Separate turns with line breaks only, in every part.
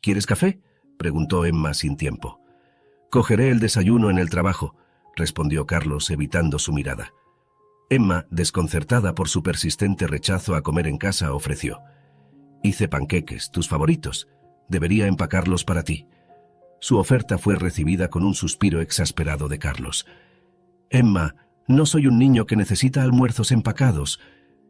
¿Quieres café?, preguntó Emma sin tiempo. «Cogeré el desayuno en el trabajo», respondió Carlos, evitando su mirada. Emma, desconcertada por su persistente rechazo a comer en casa, ofreció: «Hice panqueques, tus favoritos. Debería empacarlos para ti». Su oferta fue recibida con un suspiro exasperado de Carlos. «Emma, no soy un niño que necesita almuerzos empacados.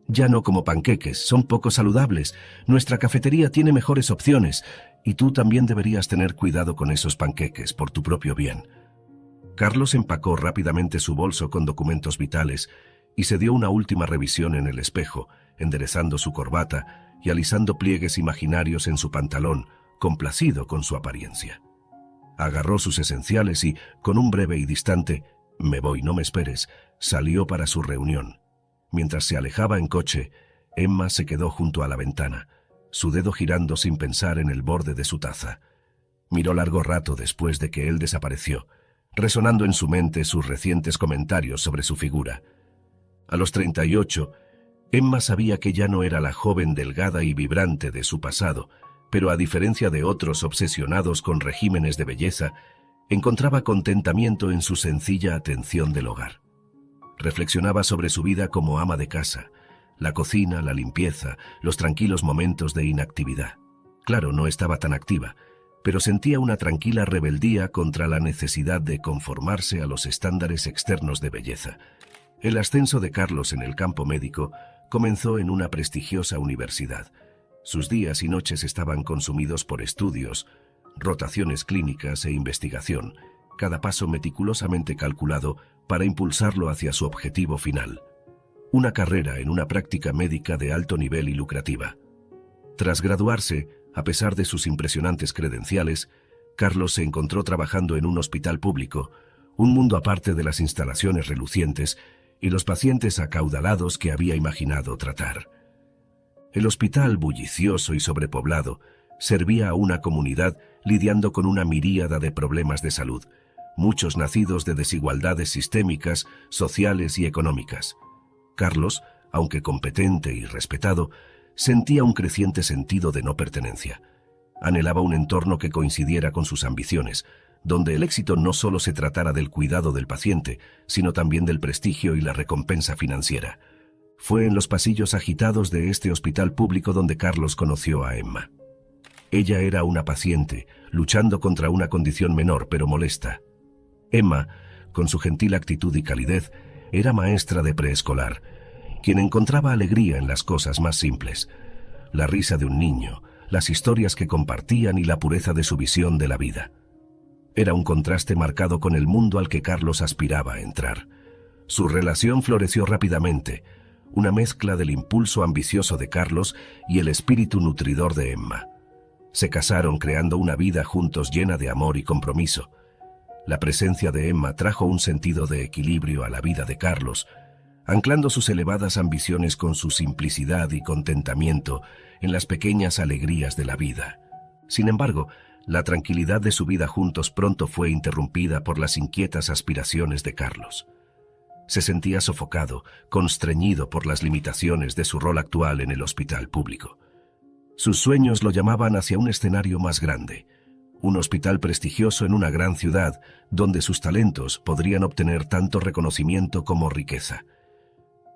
Ya no como panqueques, son poco saludables. Nuestra cafetería tiene mejores opciones, y tú también deberías tener cuidado con esos panqueques por tu propio bien». Carlos empacó rápidamente su bolso con documentos vitales y se dio una última revisión en el espejo, enderezando su corbata y alisando pliegues imaginarios en su pantalón, complacido con su apariencia. Agarró sus esenciales y, con un breve y distante «Me voy, no me esperes», salió para su reunión. Mientras se alejaba en coche, Emma se quedó junto a la ventana, su dedo girando sin pensar en el borde de su taza. Miró largo rato después de que él desapareció, resonando en su mente sus recientes comentarios sobre su figura. A los 38, Emma sabía que ya no era la joven delgada y vibrante de su pasado, pero a diferencia de otros obsesionados con regímenes de belleza, encontraba contentamiento en su sencilla atención del hogar. Reflexionaba sobre su vida como ama de casa, la cocina, la limpieza, los tranquilos momentos de inactividad. Claro, no estaba tan activa, pero sentía una tranquila rebeldía contra la necesidad de conformarse a los estándares externos de belleza. El ascenso de Carlos en el campo médico comenzó en una prestigiosa universidad. Sus días y noches estaban consumidos por estudios, rotaciones clínicas e investigación, cada paso meticulosamente calculado para impulsarlo hacia su objetivo final: una carrera en una práctica médica de alto nivel y lucrativa. Tras graduarse, a pesar de sus impresionantes credenciales, Carlos se encontró trabajando en un hospital público, un mundo aparte de las instalaciones relucientes y los pacientes acaudalados que había imaginado tratar. El hospital, bullicioso y sobrepoblado, servía a una comunidad lidiando con una miríada de problemas de salud, muchos nacidos de desigualdades sistémicas, sociales y económicas. Carlos, aunque competente y respetado, sentía un creciente sentido de no pertenencia. Anhelaba un entorno que coincidiera con sus ambiciones, donde el éxito no solo se tratara del cuidado del paciente, sino también del prestigio y la recompensa financiera. Fue en los pasillos agitados de este hospital público donde Carlos conoció a Emma. Ella era una paciente, luchando contra una condición menor pero molesta. Emma, con su gentil actitud y calidez, era maestra de preescolar, quien encontraba alegría en las cosas más simples: la risa de un niño, las historias que compartían y la pureza de su visión de la vida. Era un contraste marcado con el mundo al que Carlos aspiraba a entrar. Su relación floreció rápidamente, una mezcla del impulso ambicioso de Carlos y el espíritu nutridor de Emma. Se casaron creando una vida juntos llena de amor y compromiso. La presencia de Emma trajo un sentido de equilibrio a la vida de Carlos, anclando sus elevadas ambiciones con su simplicidad y contentamiento en las pequeñas alegrías de la vida. Sin embargo, la tranquilidad de su vida juntos pronto fue interrumpida por las inquietas aspiraciones de Carlos. Se sentía sofocado, constreñido por las limitaciones de su rol actual en el hospital público. Sus sueños lo llamaban hacia un escenario más grande, un hospital prestigioso en una gran ciudad, donde sus talentos podrían obtener tanto reconocimiento como riqueza.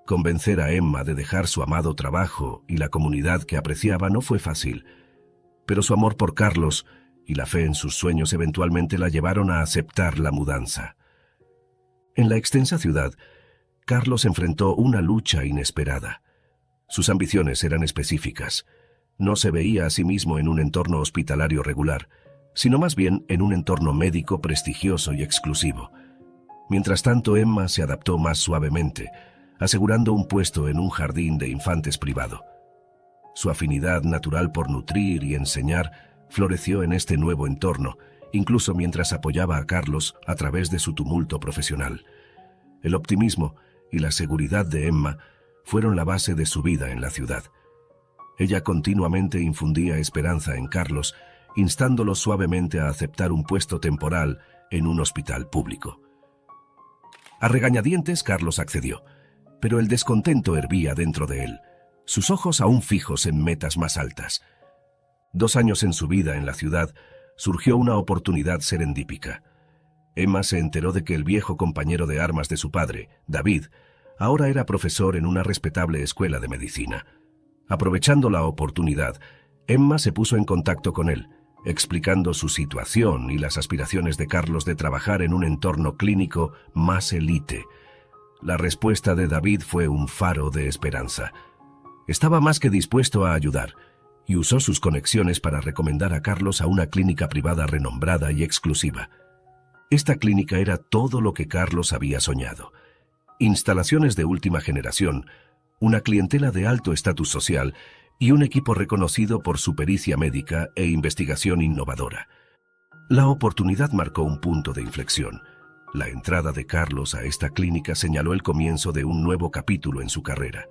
Convencer a Emma de dejar su amado trabajo y la comunidad que apreciaba no fue fácil, pero su amor por Carlos y la fe en sus sueños eventualmente la llevaron a aceptar la mudanza. En la extensa ciudad, Carlos enfrentó una lucha inesperada. Sus ambiciones eran específicas. No se veía a sí mismo en un entorno hospitalario regular, sino más bien en un entorno médico prestigioso y exclusivo. Mientras tanto, Emma se adaptó más suavemente, asegurando un puesto en un jardín de infantes privado. Su afinidad natural por nutrir y enseñar floreció en este nuevo entorno, incluso mientras apoyaba a Carlos a través de su tumulto profesional. El optimismo y la seguridad de Emma fueron la base de su vida en la ciudad. Ella continuamente infundía esperanza en Carlos, instándolo suavemente a aceptar un puesto temporal en un hospital público. A regañadientes, Carlos accedió, pero el descontento hervía dentro de él, sus ojos aún fijos en metas más altas. 2 años en su vida en la ciudad, surgió una oportunidad serendípica. Emma se enteró de que el viejo compañero de armas de su padre, David, ahora era profesor en una respetable escuela de medicina. Aprovechando la oportunidad, Emma se puso en contacto con él, explicando su situación y las aspiraciones de Carlos de trabajar en un entorno clínico más élite. La respuesta de David fue un faro de esperanza. Estaba más que dispuesto a ayudar, y usó sus conexiones para recomendar a Carlos a una clínica privada renombrada y exclusiva. Esta clínica era todo lo que Carlos había soñado. Instalaciones de última generación, una clientela de alto estatus social y un equipo reconocido por su pericia médica e investigación innovadora. La oportunidad marcó un punto de inflexión. La entrada de Carlos a esta clínica señaló el comienzo de un nuevo capítulo en su carrera.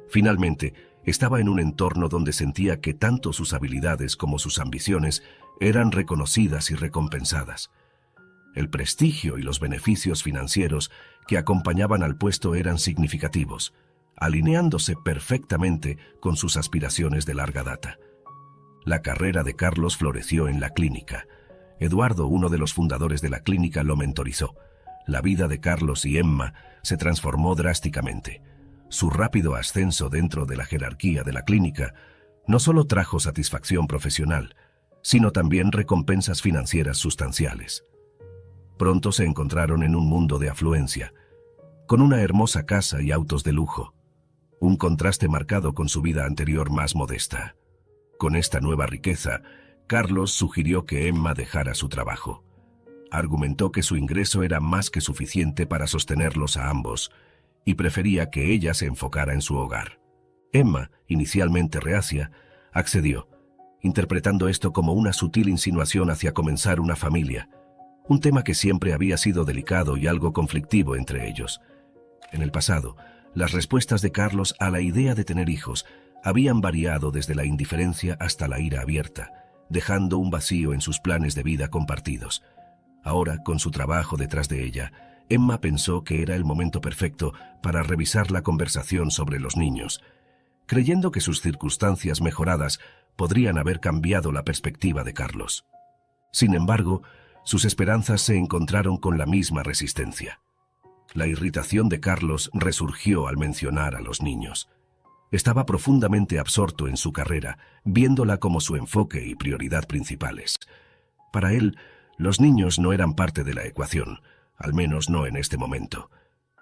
Finalmente, estaba en un entorno donde sentía que tanto sus habilidades como sus ambiciones eran reconocidas y recompensadas. El prestigio y los beneficios financieros que acompañaban al puesto eran significativos, alineándose perfectamente con sus aspiraciones de larga data. La carrera de Carlos floreció en la clínica. Eduardo, uno de los fundadores de la clínica, lo mentorizó. La vida de Carlos y Emma se transformó drásticamente. Su rápido ascenso dentro de la jerarquía de la clínica no solo trajo satisfacción profesional, sino también recompensas financieras sustanciales. Pronto se encontraron en un mundo de afluencia, con una hermosa casa y autos de lujo, un contraste marcado con su vida anterior más modesta. Con esta nueva riqueza, Carlos sugirió que Emma dejara su trabajo. Argumentó que su ingreso era más que suficiente para sostenerlos a ambos y prefería que ella se enfocara en su hogar. Emma, inicialmente reacia, accedió, interpretando esto como una sutil insinuación hacia comenzar una familia, un tema que siempre había sido delicado y algo conflictivo entre ellos. En el pasado, las respuestas de Carlos a la idea de tener hijos habían variado desde la indiferencia hasta la ira abierta, dejando un vacío en sus planes de vida compartidos. Ahora, con su trabajo detrás de ella, Emma pensó que era el momento perfecto para revisar la conversación sobre los niños, creyendo que sus circunstancias mejoradas podrían haber cambiado la perspectiva de Carlos. Sin embargo, sus esperanzas se encontraron con la misma resistencia. La irritación de Carlos resurgió al mencionar a los niños. Estaba profundamente absorto en su carrera, viéndola como su enfoque y prioridad principales. Para él, los niños no eran parte de la ecuación, al menos no en este momento.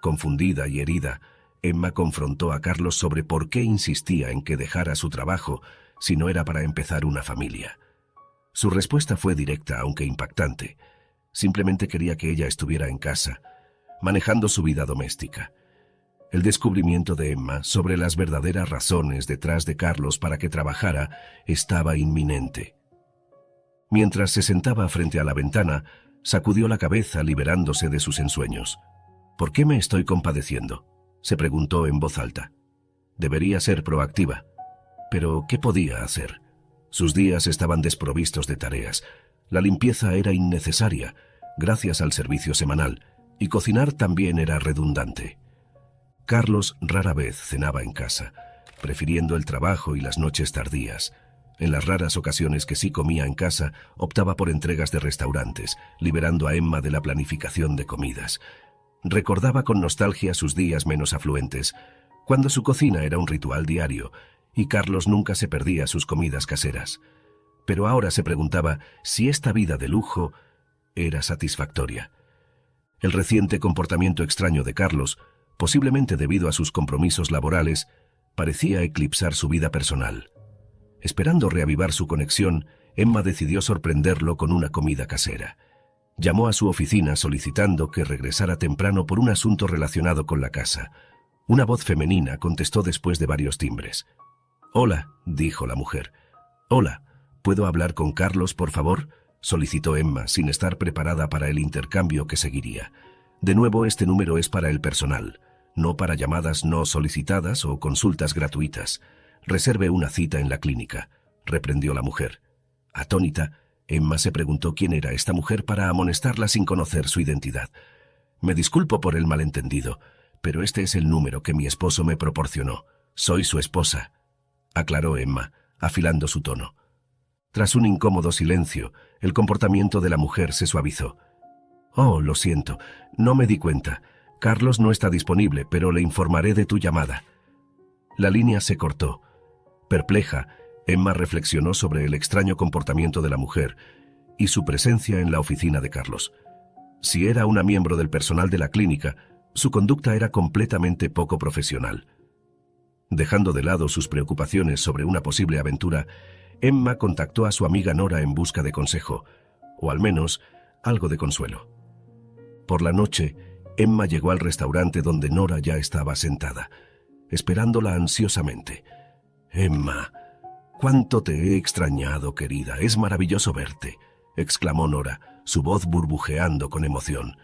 Confundida y herida, Emma confrontó a Carlos sobre por qué insistía en que dejara su trabajo si no era para empezar una familia. Su respuesta fue directa, aunque impactante. Simplemente quería que ella estuviera en casa, manejando su vida doméstica. El descubrimiento de Emma sobre las verdaderas razones detrás de Carlos para que trabajara estaba inminente. Mientras se sentaba frente a la ventana, sacudió la cabeza liberándose de sus ensueños. ¿Por qué me estoy compadeciendo?, se preguntó en voz alta. Debería ser proactiva. Pero, ¿qué podía hacer? Sus días estaban desprovistos de tareas. La limpieza era innecesaria, gracias al servicio semanal, y cocinar también era redundante. Carlos rara vez cenaba en casa, prefiriendo el trabajo y las noches tardías. En las raras ocasiones que sí comía en casa, optaba por entregas de restaurantes, liberando a Emma de la planificación de comidas. Recordaba con nostalgia sus días menos afluentes, cuando su cocina era un ritual diario, y Carlos nunca se perdía sus comidas caseras. Pero ahora se preguntaba si esta vida de lujo era satisfactoria. El reciente comportamiento extraño de Carlos, posiblemente debido a sus compromisos laborales, parecía eclipsar su vida personal. Esperando reavivar su conexión, Emma decidió sorprenderlo con una comida casera. Llamó a su oficina solicitando que regresara temprano por un asunto relacionado con la casa. Una voz femenina contestó después de varios timbres. «Hola», dijo la mujer. «Hola, ¿puedo hablar con Carlos, por favor?», solicitó Emma, sin estar preparada para el intercambio que seguiría. «De nuevo, este número es para el personal, no para llamadas no solicitadas o consultas gratuitas. Reserve una cita en la clínica», reprendió la mujer. Atónita, Emma se preguntó quién era esta mujer para amonestarla sin conocer su identidad. «Me disculpo por el malentendido, pero este es el número que mi esposo me proporcionó. Soy su esposa», aclaró Emma, afilando su tono. Tras un incómodo silencio, el comportamiento de la mujer se suavizó. «Oh, lo siento, no me di cuenta. Carlos no está disponible, pero le informaré de tu llamada». La línea se cortó. Perpleja, Emma reflexionó sobre el extraño comportamiento de la mujer y su presencia en la oficina de Carlos. Si era una miembro del personal de la clínica, su conducta era completamente poco profesional. Dejando de lado sus preocupaciones sobre una posible aventura, Emma contactó a su amiga Nora en busca de consejo, o al menos algo de consuelo. Por la noche, Emma llegó al restaurante donde Nora ya estaba sentada, esperándola ansiosamente. «Emma, cuánto te he extrañado, querida. Es maravilloso verte», exclamó Nora, su voz burbujeando con emoción.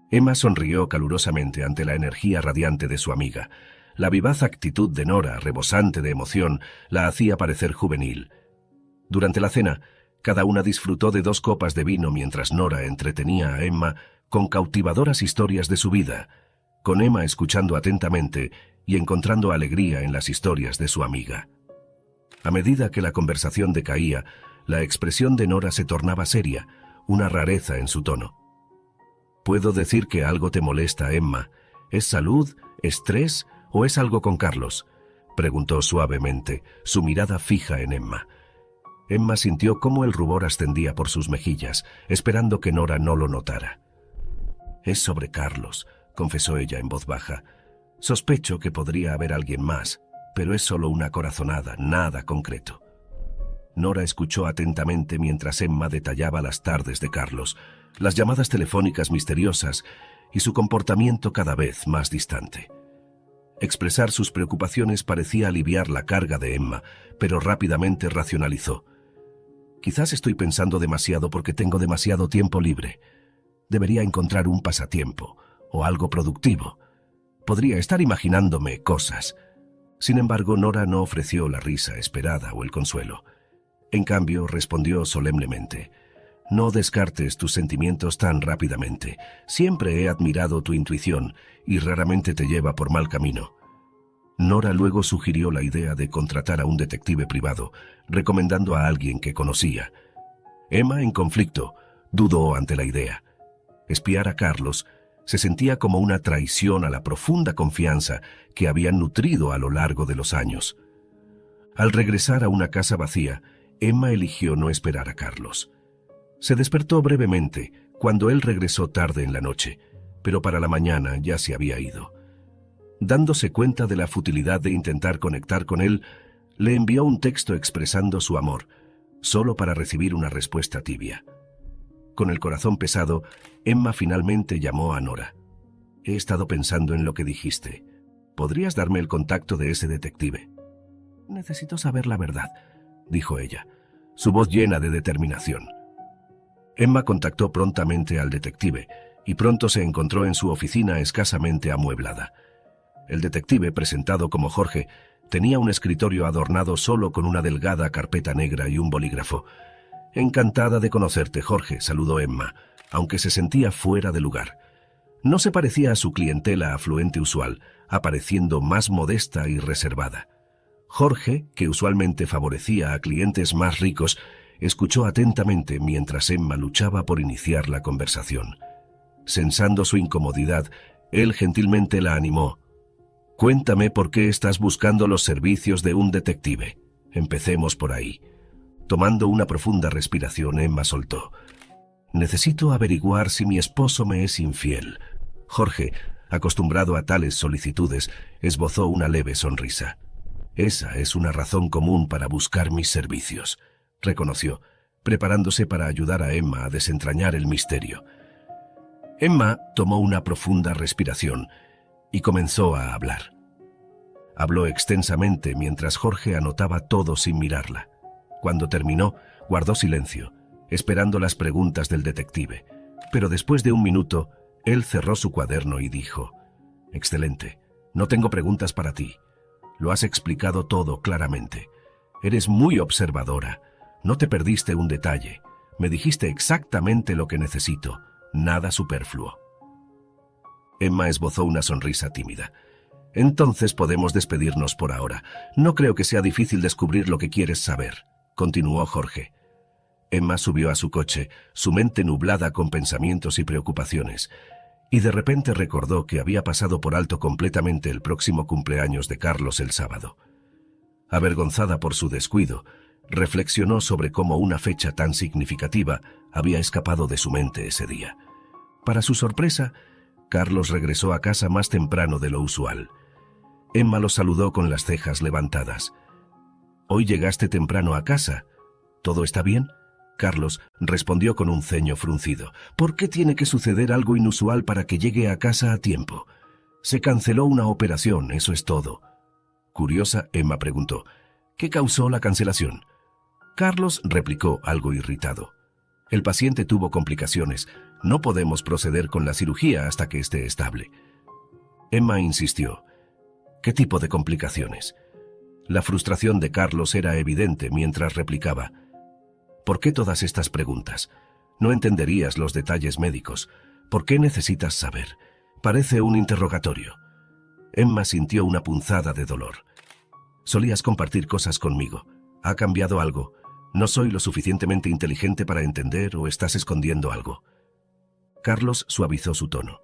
Emma sonrió calurosamente ante la energía radiante de su amiga. La vivaz actitud de Nora, rebosante de emoción, la hacía parecer juvenil. Durante la cena, cada una disfrutó de 2 copas de vino mientras Nora entretenía a Emma con cautivadoras historias de su vida, con Emma escuchando atentamente y encontrando alegría en las historias de su amiga. A medida que la conversación decaía, la expresión de Nora se tornaba seria, una rareza en su tono. «¿Puedo decir que algo te molesta, Emma? ¿Es salud, estrés o es algo con Carlos?», preguntó suavemente, su mirada fija en Emma. Emma sintió cómo el rubor ascendía por sus mejillas, esperando que Nora no lo notara. «Es sobre Carlos», confesó ella en voz baja. «Sospecho que podría haber alguien más, pero es solo una corazonada, nada concreto». Nora escuchó atentamente mientras Emma detallaba las tardes de Carlos, las llamadas telefónicas misteriosas y su comportamiento cada vez más distante. Expresar sus preocupaciones parecía aliviar la carga de Emma, pero rápidamente racionalizó. «Quizás estoy pensando demasiado porque tengo demasiado tiempo libre. Debería encontrar un pasatiempo o algo productivo. Podría estar imaginándome cosas». Sin embargo, Nora no ofreció la risa esperada o el consuelo. En cambio, respondió solemnemente: «No descartes tus sentimientos tan rápidamente. Siempre he admirado tu intuición y raramente te lleva por mal camino». Nora luego sugirió la idea de contratar a un detective privado, recomendando a alguien que conocía. Emma, en conflicto, dudó ante la idea. Espiar a Carlos se sentía como una traición a la profunda confianza que habían nutrido a lo largo de los años. Al regresar a una casa vacía, Emma eligió no esperar a Carlos. Se despertó brevemente cuando él regresó tarde en la noche, pero para la mañana ya se había ido. Dándose cuenta de la futilidad de intentar conectar con él, le envió un texto expresando su amor, solo para recibir una respuesta tibia. Con el corazón pesado, Emma finalmente llamó a Nora. «He estado pensando en lo que dijiste. ¿Podrías darme el contacto de ese detective?» «Necesito saber la verdad», dijo ella, su voz llena de determinación. Emma contactó prontamente al detective y pronto se encontró en su oficina escasamente amueblada. El detective, presentado como Jorge, tenía un escritorio adornado solo con una delgada carpeta negra y un bolígrafo. «Encantada de conocerte, Jorge», saludó Emma, aunque se sentía fuera de lugar. No se parecía a su clientela afluente usual, apareciendo más modesta y reservada. Jorge, que usualmente favorecía a clientes más ricos, escuchó atentamente mientras Emma luchaba por iniciar la conversación. Sensando su incomodidad, él gentilmente la animó. «Cuéntame por qué estás buscando los servicios de un detective. Empecemos por ahí». Tomando una profunda respiración, Emma soltó: «Necesito averiguar si mi esposo me es infiel». Jorge, acostumbrado a tales solicitudes, esbozó una leve sonrisa. «Esa es una razón común para buscar mis servicios», reconoció, preparándose para ayudar a Emma a desentrañar el misterio. Emma tomó una profunda respiración y comenzó a hablar. Habló extensamente mientras Jorge anotaba todo sin mirarla. Cuando terminó, guardó silencio, esperando las preguntas del detective. Pero después de un minuto, él cerró su cuaderno y dijo: «Excelente, no tengo preguntas para ti. Lo has explicado todo claramente. Eres muy observadora. No te perdiste un detalle. Me dijiste exactamente lo que necesito. Nada superfluo». Emma esbozó una sonrisa tímida. «Entonces podemos despedirnos por ahora. No creo que sea difícil descubrir lo que quieres saber», continuó Jorge. Emma subió a su coche, su mente nublada con pensamientos y preocupaciones, y de repente recordó que había pasado por alto completamente el próximo cumpleaños de Carlos el sábado. Avergonzada por su descuido, reflexionó sobre cómo una fecha tan significativa había escapado de su mente ese día. Para su sorpresa, Carlos regresó a casa más temprano de lo usual. Emma lo saludó con las cejas levantadas. «Hoy llegaste temprano a casa. ¿Todo está bien?». Carlos respondió con un ceño fruncido. «¿Por qué tiene que suceder algo inusual para que llegue a casa a tiempo? Se canceló una operación, eso es todo». Curiosa, Emma preguntó: «¿Qué causó la cancelación?». Carlos replicó, algo irritado: «El paciente tuvo complicaciones. No podemos proceder con la cirugía hasta que esté estable». Emma insistió: «¿Qué tipo de complicaciones?». La frustración de Carlos era evidente mientras replicaba: «¿Por qué todas estas preguntas? No entenderías los detalles médicos. ¿Por qué necesitas saber? Parece un interrogatorio». Emma sintió una punzada de dolor. «Solías compartir cosas conmigo. ¿Ha cambiado algo? ¿No soy lo suficientemente inteligente para entender o estás escondiendo algo?». Carlos suavizó su tono.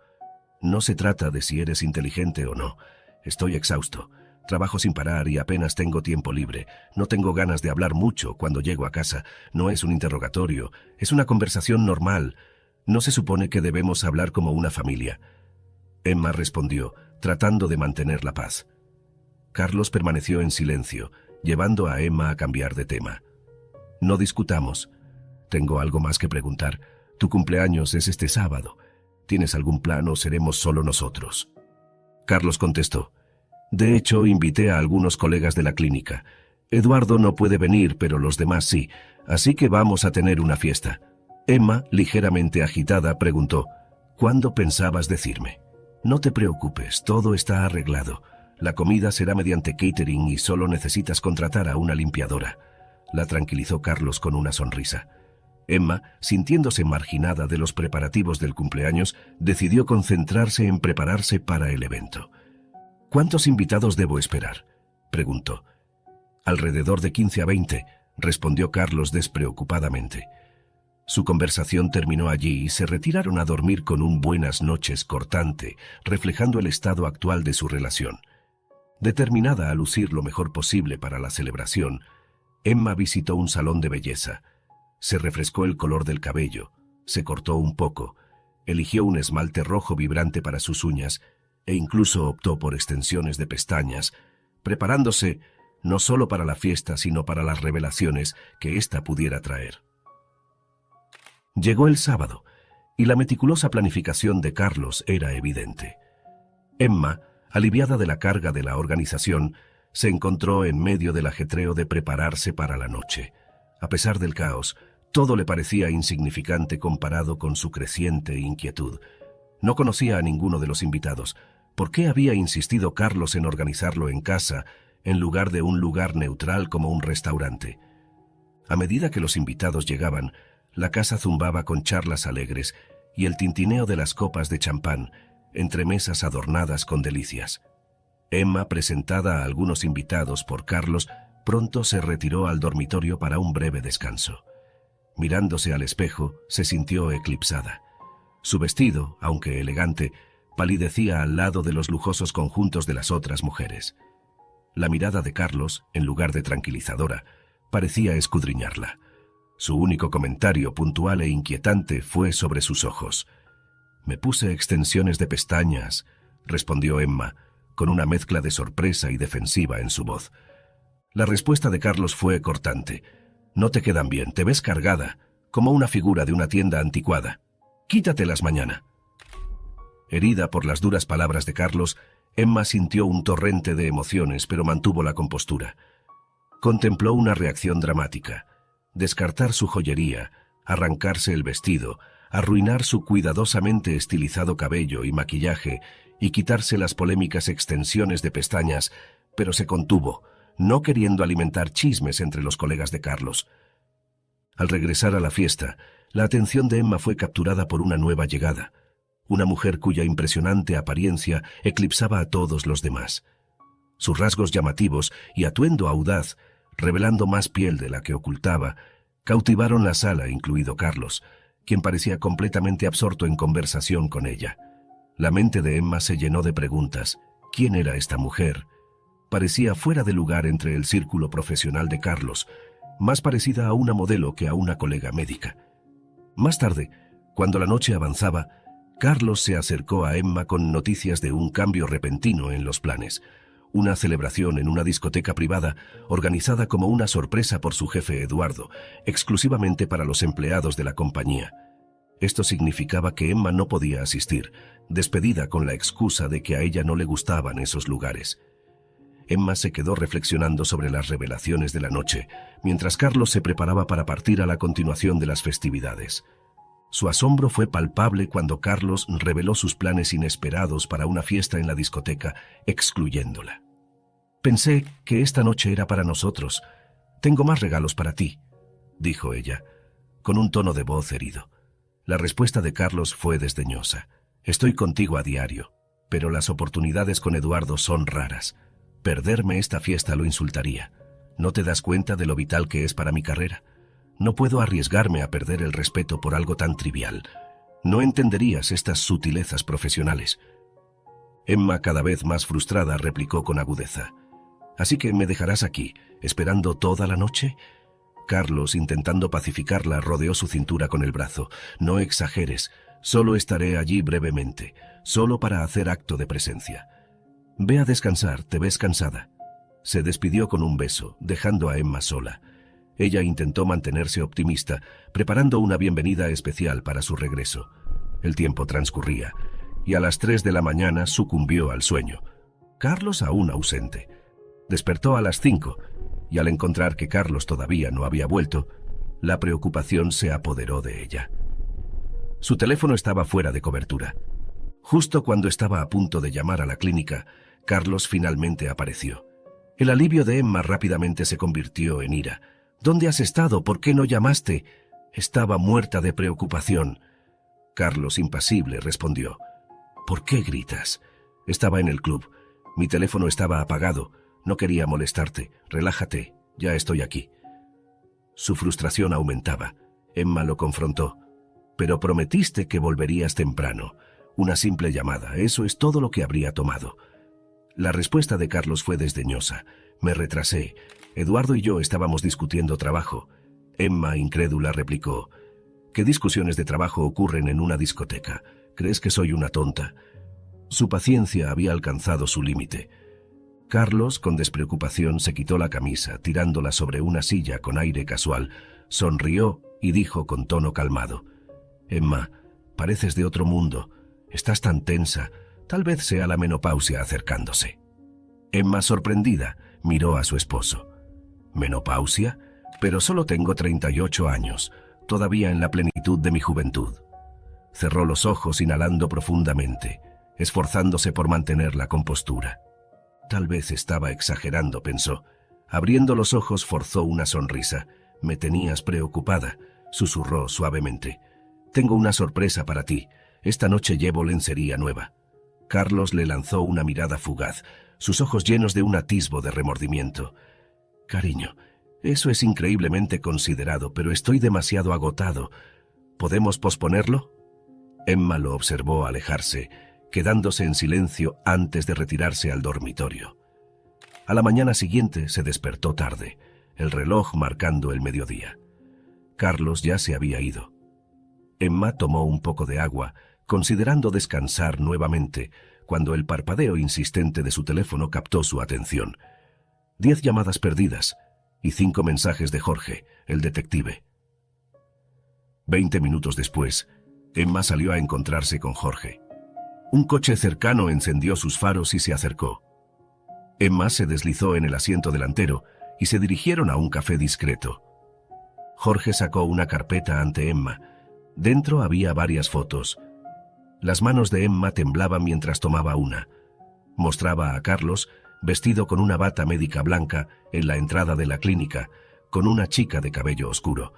«No se trata de si eres inteligente o no. Estoy exhausto. Trabajo sin parar y apenas tengo tiempo libre. No tengo ganas de hablar mucho cuando llego a casa. No es un interrogatorio, es una conversación normal. ¿No se supone que debemos hablar como una familia?». Emma respondió, tratando de mantener la paz. Carlos permaneció en silencio, llevando a Emma a cambiar de tema. «No discutamos. Tengo algo más que preguntar. Tu cumpleaños es este sábado. ¿Tienes algún plan o seremos solo nosotros?». Carlos contestó: «De hecho, invité a algunos colegas de la clínica. Eduardo no puede venir, pero los demás sí, así que vamos a tener una fiesta». Emma, ligeramente agitada, preguntó: «¿Cuándo pensabas decirme?». «No te preocupes, todo está arreglado. La comida será mediante catering y solo necesitas contratar a una limpiadora», la tranquilizó Carlos con una sonrisa. Emma, sintiéndose marginada de los preparativos del cumpleaños, decidió concentrarse en prepararse para el evento. «¿Cuántos invitados debo esperar?», preguntó. «Alrededor de 15 a 20, respondió Carlos despreocupadamente. Su conversación terminó allí y se retiraron a dormir con un buenas noches cortante, reflejando el estado actual de su relación. Determinada a lucir lo mejor posible para la celebración, Emma visitó un salón de belleza. Se refrescó el color del cabello, se cortó un poco, eligió un esmalte rojo vibrante para sus uñas e incluso optó por extensiones de pestañas, preparándose no solo para la fiesta sino para las revelaciones que ésta pudiera traer. Llegó el sábado, y la meticulosa planificación de Carlos era evidente. Emma, aliviada de la carga de la organización, se encontró en medio del ajetreo de prepararse para la noche. A pesar del caos, todo le parecía insignificante comparado con su creciente inquietud. No conocía a ninguno de los invitados. ¿Por qué había insistido Carlos en organizarlo en casa, en lugar de un lugar neutral como un restaurante? A medida que los invitados llegaban, la casa zumbaba con charlas alegres y el tintineo de las copas de champán, entre mesas adornadas con delicias. Emma, presentada a algunos invitados por Carlos, pronto se retiró al dormitorio para un breve descanso. Mirándose al espejo, se sintió eclipsada. Su vestido, aunque elegante, palidecía al lado de los lujosos conjuntos de las otras mujeres. La mirada de Carlos, en lugar de tranquilizadora, parecía escudriñarla. Su único comentario puntual e inquietante fue sobre sus ojos. «Me puse extensiones de pestañas», respondió Emma, con una mezcla de sorpresa y defensiva en su voz. La respuesta de Carlos fue cortante. «No te quedan bien, te ves cargada, como una figura de una tienda anticuada. Quítatelas mañana». Herida por las duras palabras de Carlos, Emma sintió un torrente de emociones, pero mantuvo la compostura. Contempló una reacción dramática: descartar su joyería, arrancarse el vestido, arruinar su cuidadosamente estilizado cabello y maquillaje y quitarse las polémicas extensiones de pestañas, pero se contuvo, no queriendo alimentar chismes entre los colegas de Carlos. Al regresar a la fiesta, la atención de Emma fue capturada por una nueva llegada, una mujer cuya impresionante apariencia eclipsaba a todos los demás. Sus rasgos llamativos y atuendo audaz revelando más piel de la que ocultaba, cautivaron la sala, incluido Carlos, quien parecía completamente absorto en conversación con ella. La mente de Emma se llenó de preguntas. ¿Quién era esta mujer? Parecía fuera de lugar entre el círculo profesional de Carlos, más parecida a una modelo que a una colega médica. Más tarde, cuando la noche avanzaba, Carlos se acercó a Emma con noticias de un cambio repentino en los planes. Una celebración en una discoteca privada, organizada como una sorpresa por su jefe Eduardo, exclusivamente para los empleados de la compañía. Esto significaba que Emma no podía asistir, despedida con la excusa de que a ella no le gustaban esos lugares. Emma se quedó reflexionando sobre las revelaciones de la noche, mientras Carlos se preparaba para partir a la continuación de las festividades. Su asombro fue palpable cuando Carlos reveló sus planes inesperados para una fiesta en la discoteca, excluyéndola. «Pensé que esta noche era para nosotros. Tengo más regalos para ti», dijo ella, con un tono de voz herido. La respuesta de Carlos fue desdeñosa. «Estoy contigo a diario, pero las oportunidades con Eduardo son raras. Perderme esta fiesta lo insultaría. ¿No te das cuenta de lo vital que es para mi carrera? No puedo arriesgarme a perder el respeto por algo tan trivial. No entenderías estas sutilezas profesionales». Emma, cada vez más frustrada, replicó con agudeza. «¿Así que me dejarás aquí, esperando toda la noche?» Carlos, intentando pacificarla, rodeó su cintura con el brazo. «No exageres, solo estaré allí brevemente, solo para hacer acto de presencia. Ve a descansar, te ves cansada». Se despidió con un beso, dejando a Emma sola. Ella intentó mantenerse optimista, preparando una bienvenida especial para su regreso. El tiempo transcurría, y a las 3 de la mañana sucumbió al sueño. Carlos aún ausente. Despertó a las 5, y al encontrar que Carlos todavía no había vuelto, la preocupación se apoderó de ella. Su teléfono estaba fuera de cobertura. Justo cuando estaba a punto de llamar a la clínica, Carlos finalmente apareció. El alivio de Emma rápidamente se convirtió en ira. «¿Dónde has estado? ¿Por qué no llamaste?» Estaba muerta de preocupación. Carlos, impasible, respondió. «¿Por qué gritas? Estaba en el club. Mi teléfono estaba apagado. No quería molestarte. Relájate. Ya estoy aquí». Su frustración aumentaba. Emma lo confrontó. «Pero prometiste que volverías temprano. Una simple llamada. Eso es todo lo que habría tomado». La respuesta de Carlos fue desdeñosa. «Me retrasé. Eduardo y yo estábamos discutiendo trabajo». Emma, incrédula, replicó. «¿Qué discusiones de trabajo ocurren en una discoteca? ¿Crees que soy una tonta?» Su paciencia había alcanzado su límite. Carlos, con despreocupación, se quitó la camisa, tirándola sobre una silla con aire casual. Sonrió y dijo con tono calmado. «Emma, pareces de otro mundo. Estás tan tensa. Tal vez sea la menopausia acercándose». Emma, sorprendida, miró a su esposo. «¿Menopausia? Pero solo tengo 38 años, todavía en la plenitud de mi juventud». Cerró los ojos inhalando profundamente, esforzándose por mantener la compostura. Tal vez estaba exagerando, pensó. Abriendo los ojos forzó una sonrisa. «Me tenías preocupada», susurró suavemente. «Tengo una sorpresa para ti. Esta noche llevo lencería nueva». Carlos le lanzó una mirada fugaz, sus ojos llenos de un atisbo de remordimiento. «Cariño, eso es increíblemente considerado, pero estoy demasiado agotado. ¿Podemos posponerlo?» Emma lo observó alejarse, quedándose en silencio antes de retirarse al dormitorio. A la mañana siguiente se despertó tarde, el reloj marcando el mediodía. Carlos ya se había ido. Emma tomó un poco de agua, considerando descansar nuevamente, cuando el parpadeo insistente de su teléfono captó su atención. 10 llamadas perdidas y 5 mensajes de Jorge, el detective. 20 minutos después, Emma salió a encontrarse con Jorge. Un coche cercano encendió sus faros y se acercó. Emma se deslizó en el asiento delantero y se dirigieron a un café discreto. Jorge sacó una carpeta ante Emma. Dentro había varias fotos. Las manos de Emma temblaban mientras tomaba una. Mostraba a Carlos, vestido con una bata médica blanca, en la entrada de la clínica, con una chica de cabello oscuro.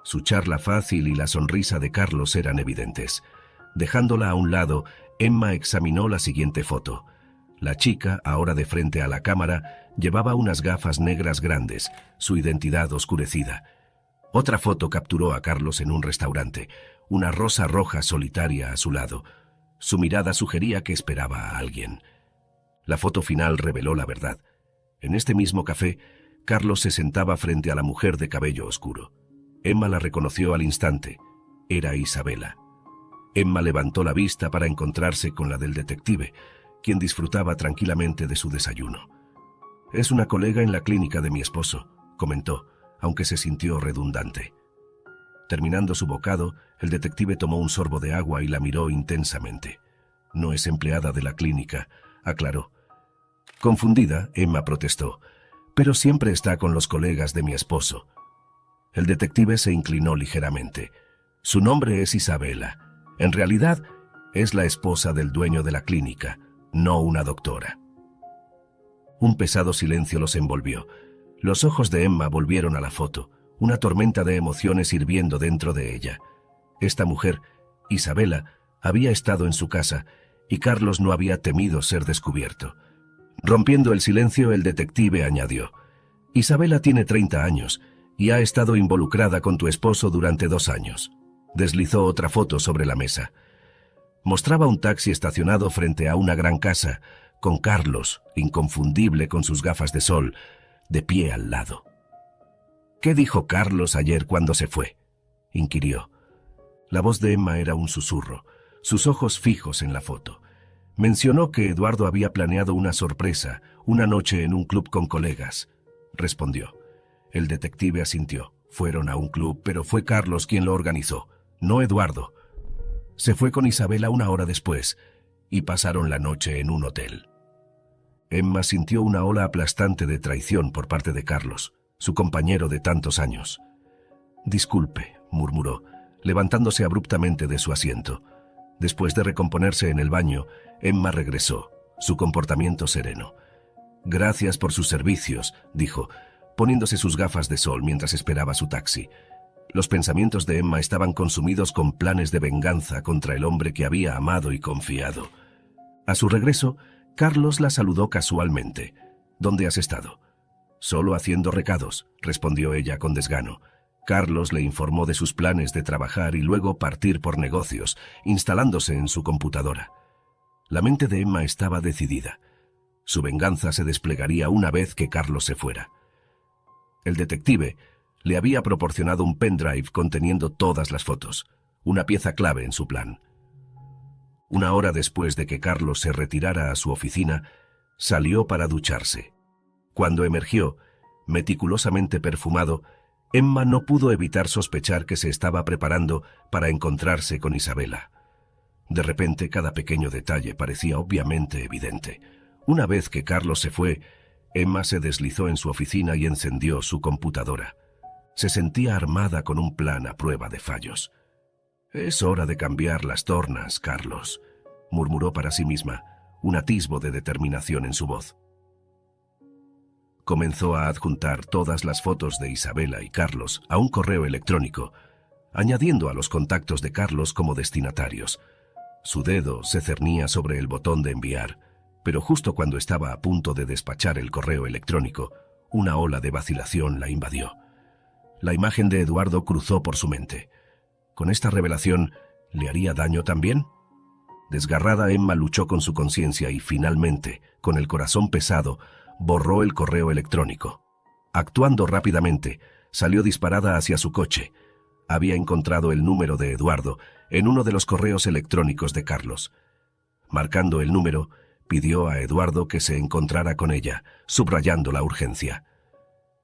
Su charla fácil y la sonrisa de Carlos eran evidentes. Dejándola a un lado, Emma examinó la siguiente foto. La chica, ahora de frente a la cámara, Llevaba unas gafas negras grandes, su identidad oscurecida. Otra foto capturó a Carlos en un restaurante, una rosa roja solitaria a su lado. Su mirada sugería que esperaba a alguien. La foto final reveló la verdad. En este mismo café, Carlos se sentaba frente a la mujer de cabello oscuro. Emma la reconoció al instante. Era Isabela. Emma levantó la vista para encontrarse con la del detective, quien disfrutaba tranquilamente de su desayuno. «Es una colega en la clínica de mi esposo», comentó, aunque se sintió redundante. Terminando su bocado, el detective tomó un sorbo de agua y la miró intensamente. «No es empleada de la clínica», aclaró. Confundida, Emma protestó. «Pero siempre está con los colegas de mi esposo». El detective se inclinó ligeramente. «Su nombre es Isabela. En realidad, es la esposa del dueño de la clínica, no una doctora». Un pesado silencio los envolvió. Los ojos de Emma volvieron a la foto, una tormenta de emociones hirviendo dentro de ella. Esta mujer, Isabela, había estado en su casa y Carlos no había temido ser descubierto. Rompiendo el silencio, el detective añadió: «Isabela tiene 30 años y ha estado involucrada con tu esposo durante 2 años». Deslizó otra foto sobre la mesa. Mostraba un taxi estacionado frente a una gran casa, con Carlos, inconfundible con sus gafas de sol, de pie al lado. «¿Qué dijo Carlos ayer cuando se fue?», inquirió. La voz de Emma era un susurro, sus ojos fijos en la foto. «Mencionó que Eduardo había planeado una sorpresa, una noche en un club con colegas», respondió. El detective asintió. «Fueron a un club, pero fue Carlos quien lo organizó, no Eduardo. Se fue con Isabela 1 hora después y pasaron la noche en un hotel». Emma sintió una ola aplastante de traición por parte de Carlos, su compañero de tantos años. «Disculpe», murmuró, levantándose abruptamente de su asiento. Después de recomponerse en el baño, Emma regresó, su comportamiento sereno. «Gracias por sus servicios», dijo, poniéndose sus gafas de sol mientras esperaba su taxi. Los pensamientos de Emma estaban consumidos con planes de venganza contra el hombre que había amado y confiado. A su regreso, Carlos la saludó casualmente. «¿Dónde has estado?». «Solo haciendo recados», respondió ella con desgano. Carlos le informó de sus planes de trabajar y luego partir por negocios, instalándose en su computadora. La mente de Emma estaba decidida. Su venganza se desplegaría una vez que Carlos se fuera. El detective le había proporcionado un pendrive conteniendo todas las fotos, una pieza clave en su plan. 1 hora después de que Carlos se retirara a su oficina, salió para ducharse. Cuando emergió, meticulosamente perfumado, Emma no pudo evitar sospechar que se estaba preparando para encontrarse con Isabela. De repente, cada pequeño detalle parecía obviamente evidente. Una vez que Carlos se fue, Emma se deslizó en su oficina y encendió su computadora. Se sentía armada con un plan a prueba de fallos. «Es hora de cambiar las tornas, Carlos», murmuró para sí misma, un atisbo de determinación en su voz. Comenzó a adjuntar todas las fotos de Isabela y Carlos a un correo electrónico, añadiendo a los contactos de Carlos como destinatarios. Su dedo se cernía sobre el botón de enviar, pero justo cuando estaba a punto de despachar el correo electrónico, una ola de vacilación la invadió. La imagen de Eduardo cruzó por su mente. ¿Con esta revelación le haría daño también? Desgarrada, Emma luchó con su conciencia y finalmente, con el corazón pesado, borró el correo electrónico. Actuando rápidamente, salió disparada hacia su coche. Había encontrado el número de Eduardo en uno de los correos electrónicos de Carlos. Marcando el número, pidió a Eduardo que se encontrara con ella, subrayando la urgencia.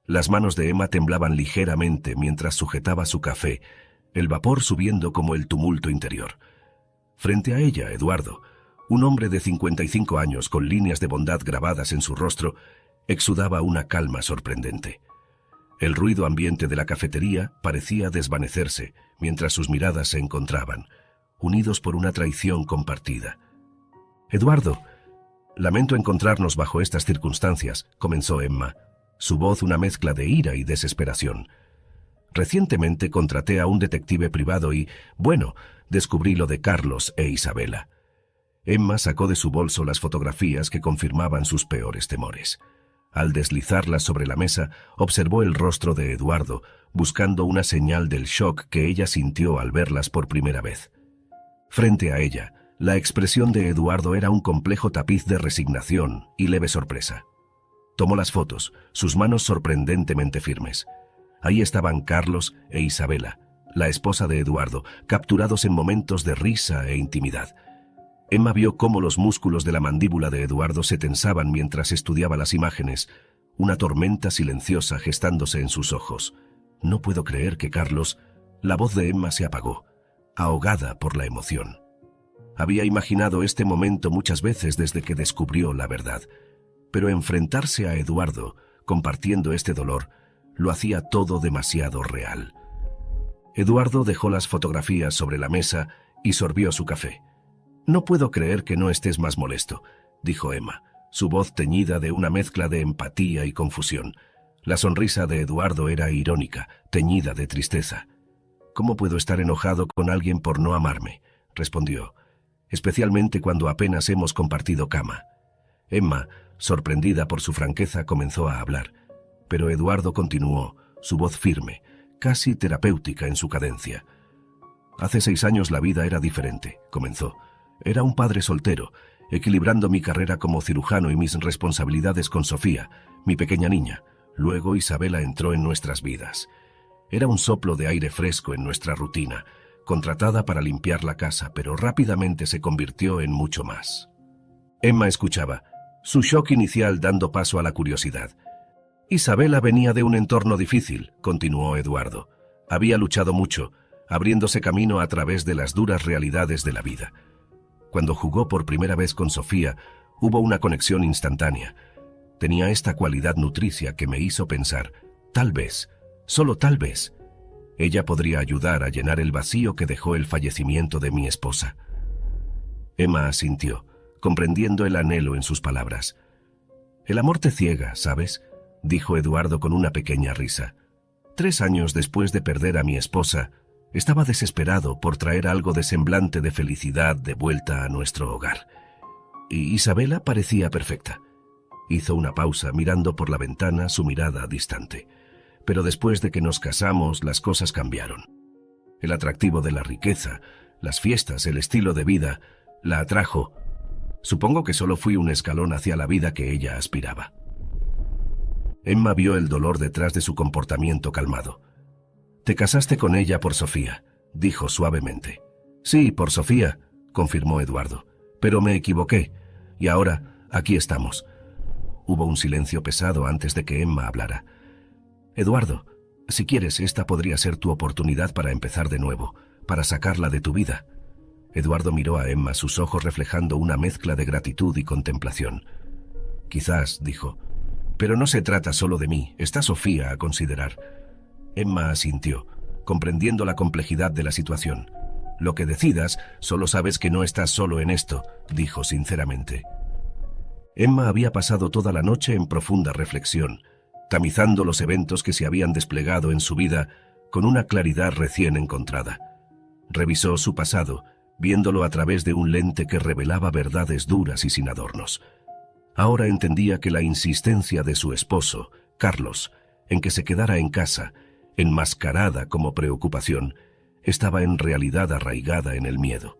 Las manos de Emma temblaban ligeramente mientras sujetaba su café, el vapor subiendo como el tumulto interior. Frente a ella, Eduardo, un hombre de 55 años con líneas de bondad grabadas en su rostro, exudaba una calma sorprendente. El ruido ambiente de la cafetería parecía desvanecerse mientras sus miradas se encontraban, unidos por una traición compartida. «Eduardo, lamento encontrarnos bajo estas circunstancias», comenzó Emma, su voz una mezcla de ira y desesperación. «Recientemente contraté a un detective privado y, bueno, descubrí lo de Carlos e Isabela». Emma sacó de su bolso las fotografías que confirmaban sus peores temores. Al deslizarla sobre la mesa, observó el rostro de Eduardo, buscando una señal del shock que ella sintió al verlas por primera vez. Frente a ella, la expresión de Eduardo era un complejo tapiz de resignación y leve sorpresa. Tomó las fotos, sus manos sorprendentemente firmes. Ahí estaban Carlos e Isabela, la esposa de Eduardo, capturados en momentos de risa e intimidad. Emma vio cómo los músculos de la mandíbula de Eduardo se tensaban mientras estudiaba las imágenes, una tormenta silenciosa gestándose en sus ojos. No puedo creer que Carlos... La voz de Emma se apagó, ahogada por la emoción. Había imaginado este momento muchas veces desde que descubrió la verdad, pero enfrentarse a Eduardo, compartiendo este dolor, lo hacía todo demasiado real. Eduardo dejó las fotografías sobre la mesa y sorbió su café. «No puedo creer que no estés más molesto», dijo Emma, su voz teñida de una mezcla de empatía y confusión. La sonrisa de Eduardo era irónica, teñida de tristeza. «¿Cómo puedo estar enojado con alguien por no amarme?», respondió, «especialmente cuando apenas hemos compartido cama». Emma, sorprendida por su franqueza, comenzó a hablar, pero Eduardo continuó, su voz firme, casi terapéutica en su cadencia. «Hace 6 años la vida era diferente», comenzó. «Era un padre soltero, equilibrando mi carrera como cirujano y mis responsabilidades con Sofía, mi pequeña niña. Luego Isabela entró en nuestras vidas. Era un soplo de aire fresco en nuestra rutina, contratada para limpiar la casa, pero rápidamente se convirtió en mucho más». Emma escuchaba, su shock inicial dando paso a la curiosidad. «Isabela venía de un entorno difícil», continuó Eduardo. «Había luchado mucho, abriéndose camino a través de las duras realidades de la vida. Cuando jugó por primera vez con Sofía, hubo una conexión instantánea. Tenía esta cualidad nutricia que me hizo pensar, tal vez, solo tal vez, ella podría ayudar a llenar el vacío que dejó el fallecimiento de mi esposa». Emma asintió, comprendiendo el anhelo en sus palabras. «El amor te ciega, ¿sabes?», dijo Eduardo con una pequeña risa. 3 años después de perder a mi esposa, estaba desesperado por traer algo de semblante de felicidad de vuelta a nuestro hogar. Y Isabela parecía perfecta. Hizo una pausa mirando por la ventana, su mirada distante. Pero después de que nos casamos, las cosas cambiaron. El atractivo de la riqueza, las fiestas, el estilo de vida, la atrajo. Supongo que solo fui un escalón hacia la vida que ella aspiraba». Emma vio el dolor detrás de su comportamiento calmado. «Te casaste con ella por Sofía», dijo suavemente. «Sí, por Sofía», confirmó Eduardo. «Pero me equivoqué, y ahora aquí estamos». Hubo un silencio pesado antes de que Emma hablara. «Eduardo, si quieres, esta podría ser tu oportunidad para empezar de nuevo, para sacarla de tu vida». Eduardo miró a Emma, sus ojos reflejando una mezcla de gratitud y contemplación. «Quizás», dijo, «pero no se trata solo de mí, está Sofía a considerar». Emma asintió, comprendiendo la complejidad de la situación. «Lo que decidas, solo sabes que no estás solo en esto», dijo sinceramente. Emma había pasado toda la noche en profunda reflexión, tamizando los eventos que se habían desplegado en su vida con una claridad recién encontrada. Revisó su pasado, viéndolo a través de un lente que revelaba verdades duras y sin adornos. Ahora entendía que la insistencia de su esposo, Carlos, en que se quedara en casa, enmascarada como preocupación, estaba en realidad arraigada en el miedo.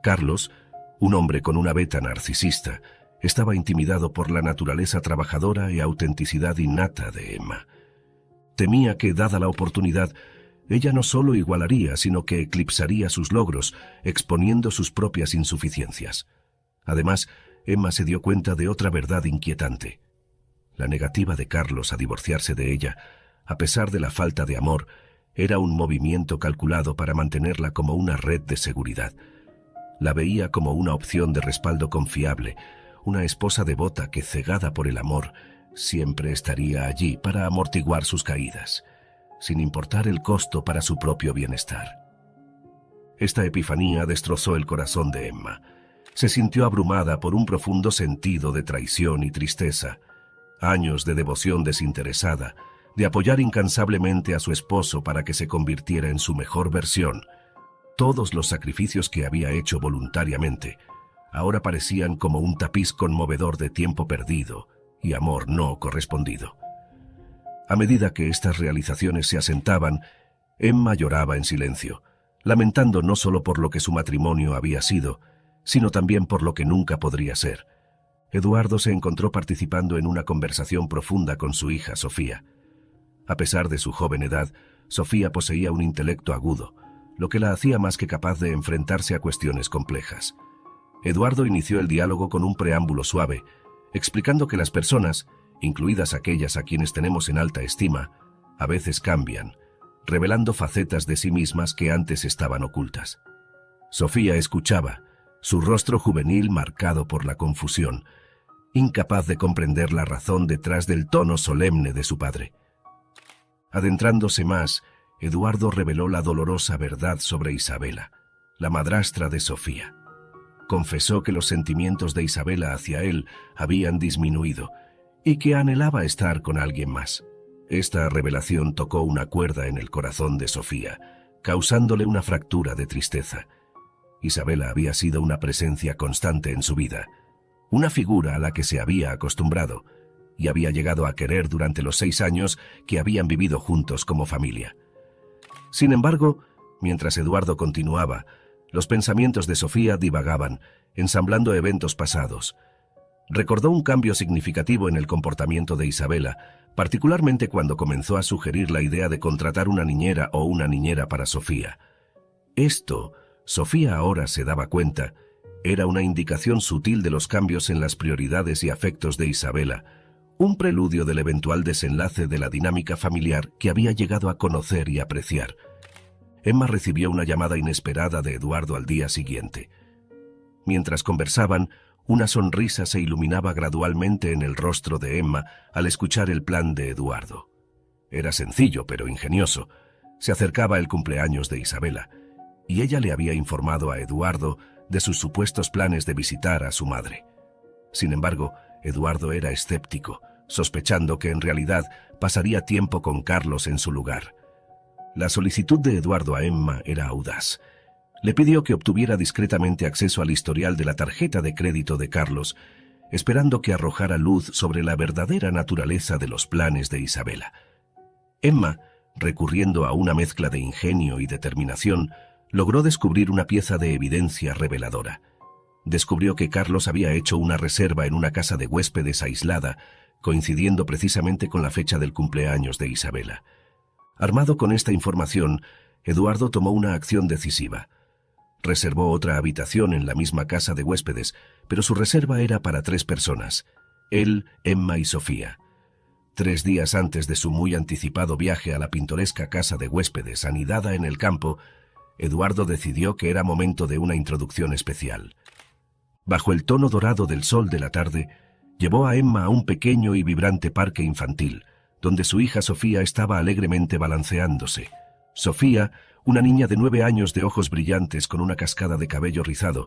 Carlos, un hombre con una veta narcisista, estaba intimidado por la naturaleza trabajadora y autenticidad innata de Emma. Temía que, dada la oportunidad, ella no solo igualaría, sino que eclipsaría sus logros, exponiendo sus propias insuficiencias. Además, Emma se dio cuenta de otra verdad inquietante. La negativa de Carlos a divorciarse de ella, a pesar de la falta de amor, era un movimiento calculado para mantenerla como una red de seguridad. La veía como una opción de respaldo confiable, una esposa devota que, cegada por el amor, siempre estaría allí para amortiguar sus caídas, sin importar el costo para su propio bienestar. Esta epifanía destrozó el corazón de Emma. Se sintió abrumada por un profundo sentido de traición y tristeza. Años de devoción desinteresada, de apoyar incansablemente a su esposo para que se convirtiera en su mejor versión. Todos los sacrificios que había hecho voluntariamente ahora parecían como un tapiz conmovedor de tiempo perdido, y amor no correspondido. A medida que estas realizaciones se asentaban, Emma lloraba en silencio, lamentando no solo por lo que su matrimonio había sido, sino también por lo que nunca podría ser. Eduardo se encontró participando en una conversación profunda con su hija Sofía. A pesar de su joven edad, Sofía poseía un intelecto agudo, lo que la hacía más que capaz de enfrentarse a cuestiones complejas. Eduardo inició el diálogo con un preámbulo suave, explicando que las personas, incluidas aquellas a quienes tenemos en alta estima, a veces cambian, revelando facetas de sí mismas que antes estaban ocultas. Sofía escuchaba, su rostro juvenil marcado por la confusión, incapaz de comprender la razón detrás del tono solemne de su padre. Adentrándose más, Eduardo reveló la dolorosa verdad sobre Isabela, la madrastra de Sofía. Confesó que los sentimientos de Isabela hacia él habían disminuido y que anhelaba estar con alguien más. Esta revelación tocó una cuerda en el corazón de Sofía, causándole una fractura de tristeza. Isabela había sido una presencia constante en su vida, una figura a la que se había acostumbrado y había llegado a querer durante los 6 años que habían vivido juntos como familia. Sin embargo, mientras Eduardo continuaba, los pensamientos de Sofía divagaban, ensamblando eventos pasados. Recordó un cambio significativo en el comportamiento de Isabela, particularmente cuando comenzó a sugerir la idea de contratar una niñera o una niñera para Sofía. Esto, Sofía ahora se daba cuenta, era una indicación sutil de los cambios en las prioridades y afectos de Isabela, un preludio del eventual desenlace de la dinámica familiar que había llegado a conocer y apreciar. Emma recibió una llamada inesperada de Eduardo al día siguiente. Mientras conversaban, una sonrisa se iluminaba gradualmente en el rostro de Emma al escuchar el plan de Eduardo. Era sencillo pero ingenioso. Se acercaba el cumpleaños de Isabela, y ella le había informado a Eduardo de sus supuestos planes de visitar a su madre. Sin embargo, Eduardo era escéptico, sospechando que en realidad pasaría tiempo con Carlos en su lugar. La solicitud de Eduardo a Emma era audaz. Le pidió que obtuviera discretamente acceso al historial de la tarjeta de crédito de Carlos, esperando que arrojara luz sobre la verdadera naturaleza de los planes de Isabela. Emma, recurriendo a una mezcla de ingenio y determinación, logró descubrir una pieza de evidencia reveladora. Descubrió que Carlos había hecho una reserva en una casa de huéspedes aislada, coincidiendo precisamente con la fecha del cumpleaños de Isabela. Armado con esta información, Eduardo tomó una acción decisiva. Reservó otra habitación en la misma casa de huéspedes, pero su reserva era para 3 personas, él, Emma y Sofía. 3 días antes de su muy anticipado viaje a la pintoresca casa de huéspedes anidada en el campo, Eduardo decidió que era momento de una introducción especial. Bajo el tono dorado del sol de la tarde, llevó a Emma a un pequeño y vibrante parque infantil, donde su hija Sofía estaba alegremente balanceándose. Sofía, una niña de 9 años de ojos brillantes con una cascada de cabello rizado,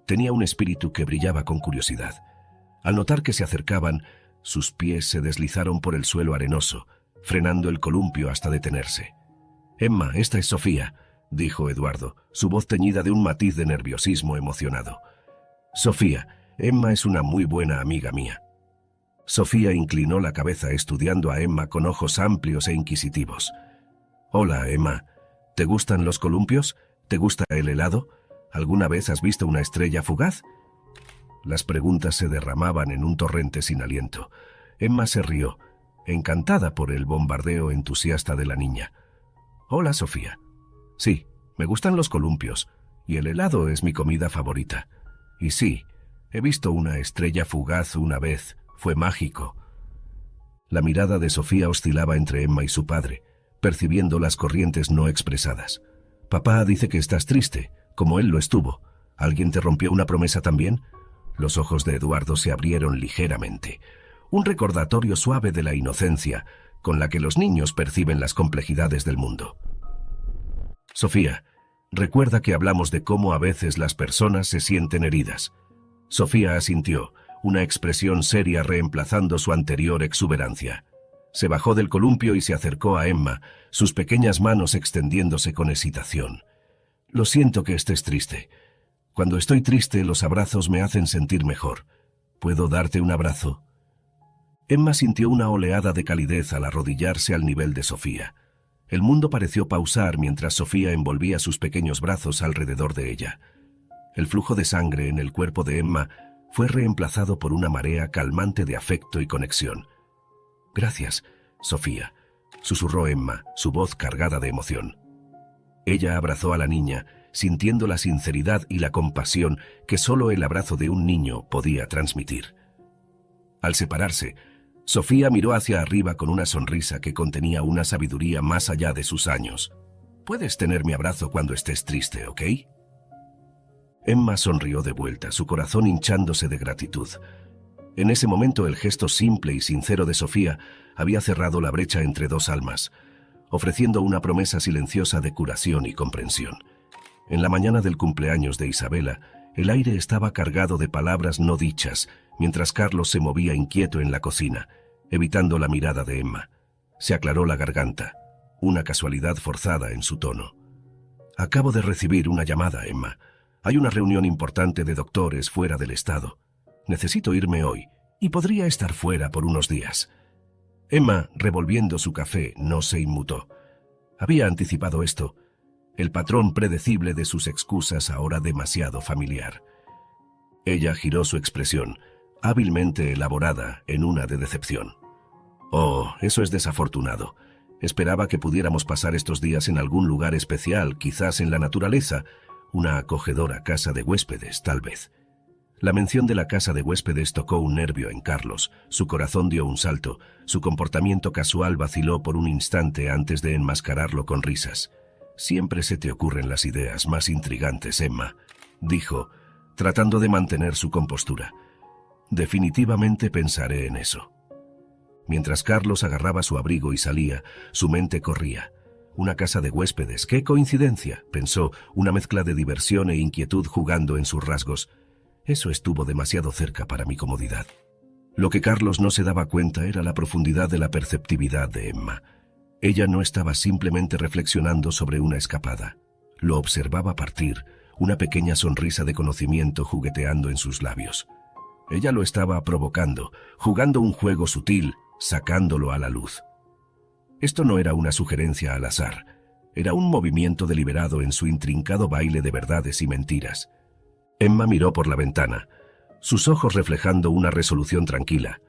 tenía un espíritu que brillaba con curiosidad. Al notar que se acercaban, sus pies se deslizaron por el suelo arenoso, frenando el columpio hasta detenerse. «Emma, esta es Sofía», dijo Eduardo, su voz teñida de un matiz de nerviosismo emocionado. «Sofía, Emma es una muy buena amiga mía». Sofía inclinó la cabeza estudiando a Emma con ojos amplios e inquisitivos. «Hola, Emma. ¿Te gustan los columpios? ¿Te gusta el helado? ¿Alguna vez has visto una estrella fugaz?» Las preguntas se derramaban en un torrente sin aliento. Emma se rió, encantada por el bombardeo entusiasta de la niña. «Hola, Sofía. Sí, me gustan los columpios, y el helado es mi comida favorita. Y sí, he visto una estrella fugaz una vez. Fue mágico». La mirada de Sofía oscilaba entre Emma y su padre, percibiendo las corrientes no expresadas. «Papá dice que estás triste, como él lo estuvo. ¿Alguien te rompió una promesa también?» Los ojos de Eduardo se abrieron ligeramente. Un recordatorio suave de la inocencia con la que los niños perciben las complejidades del mundo. «Sofía, recuerda que hablamos de cómo a veces las personas se sienten heridas». Sofía asintió, una expresión seria reemplazando su anterior exuberancia. Se bajó del columpio y se acercó a Emma, sus pequeñas manos extendiéndose con excitación. «Lo siento que estés triste. Cuando estoy triste, los abrazos me hacen sentir mejor. ¿Puedo darte un abrazo?» Emma sintió una oleada de calidez al arrodillarse al nivel de Sofía. El mundo pareció pausar mientras Sofía envolvía sus pequeños brazos alrededor de ella. El flujo de sangre en el cuerpo de Emma fue reemplazado por una marea calmante de afecto y conexión. «Gracias, Sofía», susurró Emma, su voz cargada de emoción. Ella abrazó a la niña, sintiendo la sinceridad y la compasión que solo el abrazo de un niño podía transmitir. Al separarse, Sofía miró hacia arriba con una sonrisa que contenía una sabiduría más allá de sus años. «Puedes tener mi abrazo cuando estés triste, ¿ok?». Emma sonrió de vuelta, su corazón hinchándose de gratitud. En ese momento el gesto simple y sincero de Sofía había cerrado la brecha entre dos almas, ofreciendo una promesa silenciosa de curación y comprensión. En la mañana del cumpleaños de Isabela, el aire estaba cargado de palabras no dichas, mientras Carlos se movía inquieto en la cocina, evitando la mirada de Emma. Se aclaró la garganta, una casualidad forzada en su tono. «Acabo de recibir una llamada, Emma. Hay una reunión importante de doctores fuera del estado. Necesito irme hoy, y podría estar fuera por unos días». Emma, revolviendo su café, no se inmutó. Había anticipado esto, el patrón predecible de sus excusas ahora demasiado familiar. Ella giró su expresión, hábilmente elaborada en una de decepción. «Oh, eso es desafortunado. Esperaba que pudiéramos pasar estos días en algún lugar especial, quizás en la naturaleza, una acogedora casa de huéspedes, tal vez». La mención de la casa de huéspedes tocó un nervio en Carlos, su corazón dio un salto, su comportamiento casual vaciló por un instante antes de enmascararlo con risas. «Siempre se te ocurren las ideas más intrigantes, Emma», dijo, tratando de mantener su compostura. «Definitivamente pensaré en eso». Mientras Carlos agarraba su abrigo y salía, su mente corría. Una casa de huéspedes, ¡qué coincidencia!, pensó, una mezcla de diversión e inquietud jugando en sus rasgos. Eso estuvo demasiado cerca para mi comodidad. Lo que Carlos no se daba cuenta era la profundidad de la perceptividad de Emma. Ella no estaba simplemente reflexionando sobre una escapada. Lo observaba partir, una pequeña sonrisa de conocimiento jugueteando en sus labios. Ella lo estaba provocando, jugando un juego sutil, sacándolo a la luz. Esto no era una sugerencia al azar, era un movimiento deliberado en su intrincado baile de verdades y mentiras. Emma miró por la ventana, sus ojos reflejando una resolución tranquila.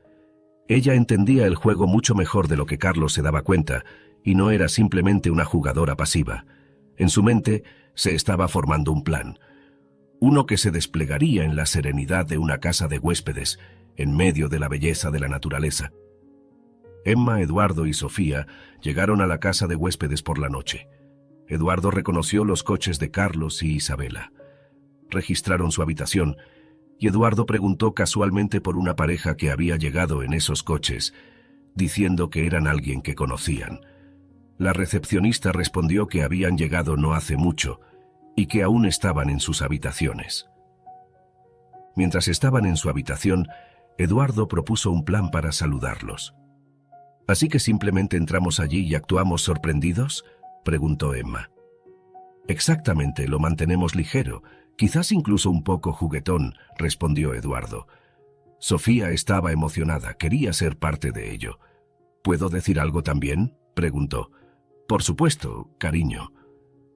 Ella entendía el juego mucho mejor de lo que Carlos se daba cuenta, y no era simplemente una jugadora pasiva. En su mente se estaba formando un plan, uno que se desplegaría en la serenidad de una casa de huéspedes, en medio de la belleza de la naturaleza. Emma, Eduardo y Sofía llegaron a la casa de huéspedes por la noche. Eduardo reconoció los coches de Carlos y Isabela. Registraron su habitación, y Eduardo preguntó casualmente por una pareja que había llegado en esos coches, diciendo que eran alguien que conocían. La recepcionista respondió que habían llegado no hace mucho y que aún estaban en sus habitaciones. Mientras estaban en su habitación, Eduardo propuso un plan para saludarlos. «¿Así que simplemente entramos allí y actuamos sorprendidos?», preguntó Emma. «Exactamente, lo mantenemos ligero, quizás incluso un poco juguetón», respondió Eduardo. Sofía estaba emocionada, quería ser parte de ello. «¿Puedo decir algo también?», preguntó. «Por supuesto, cariño».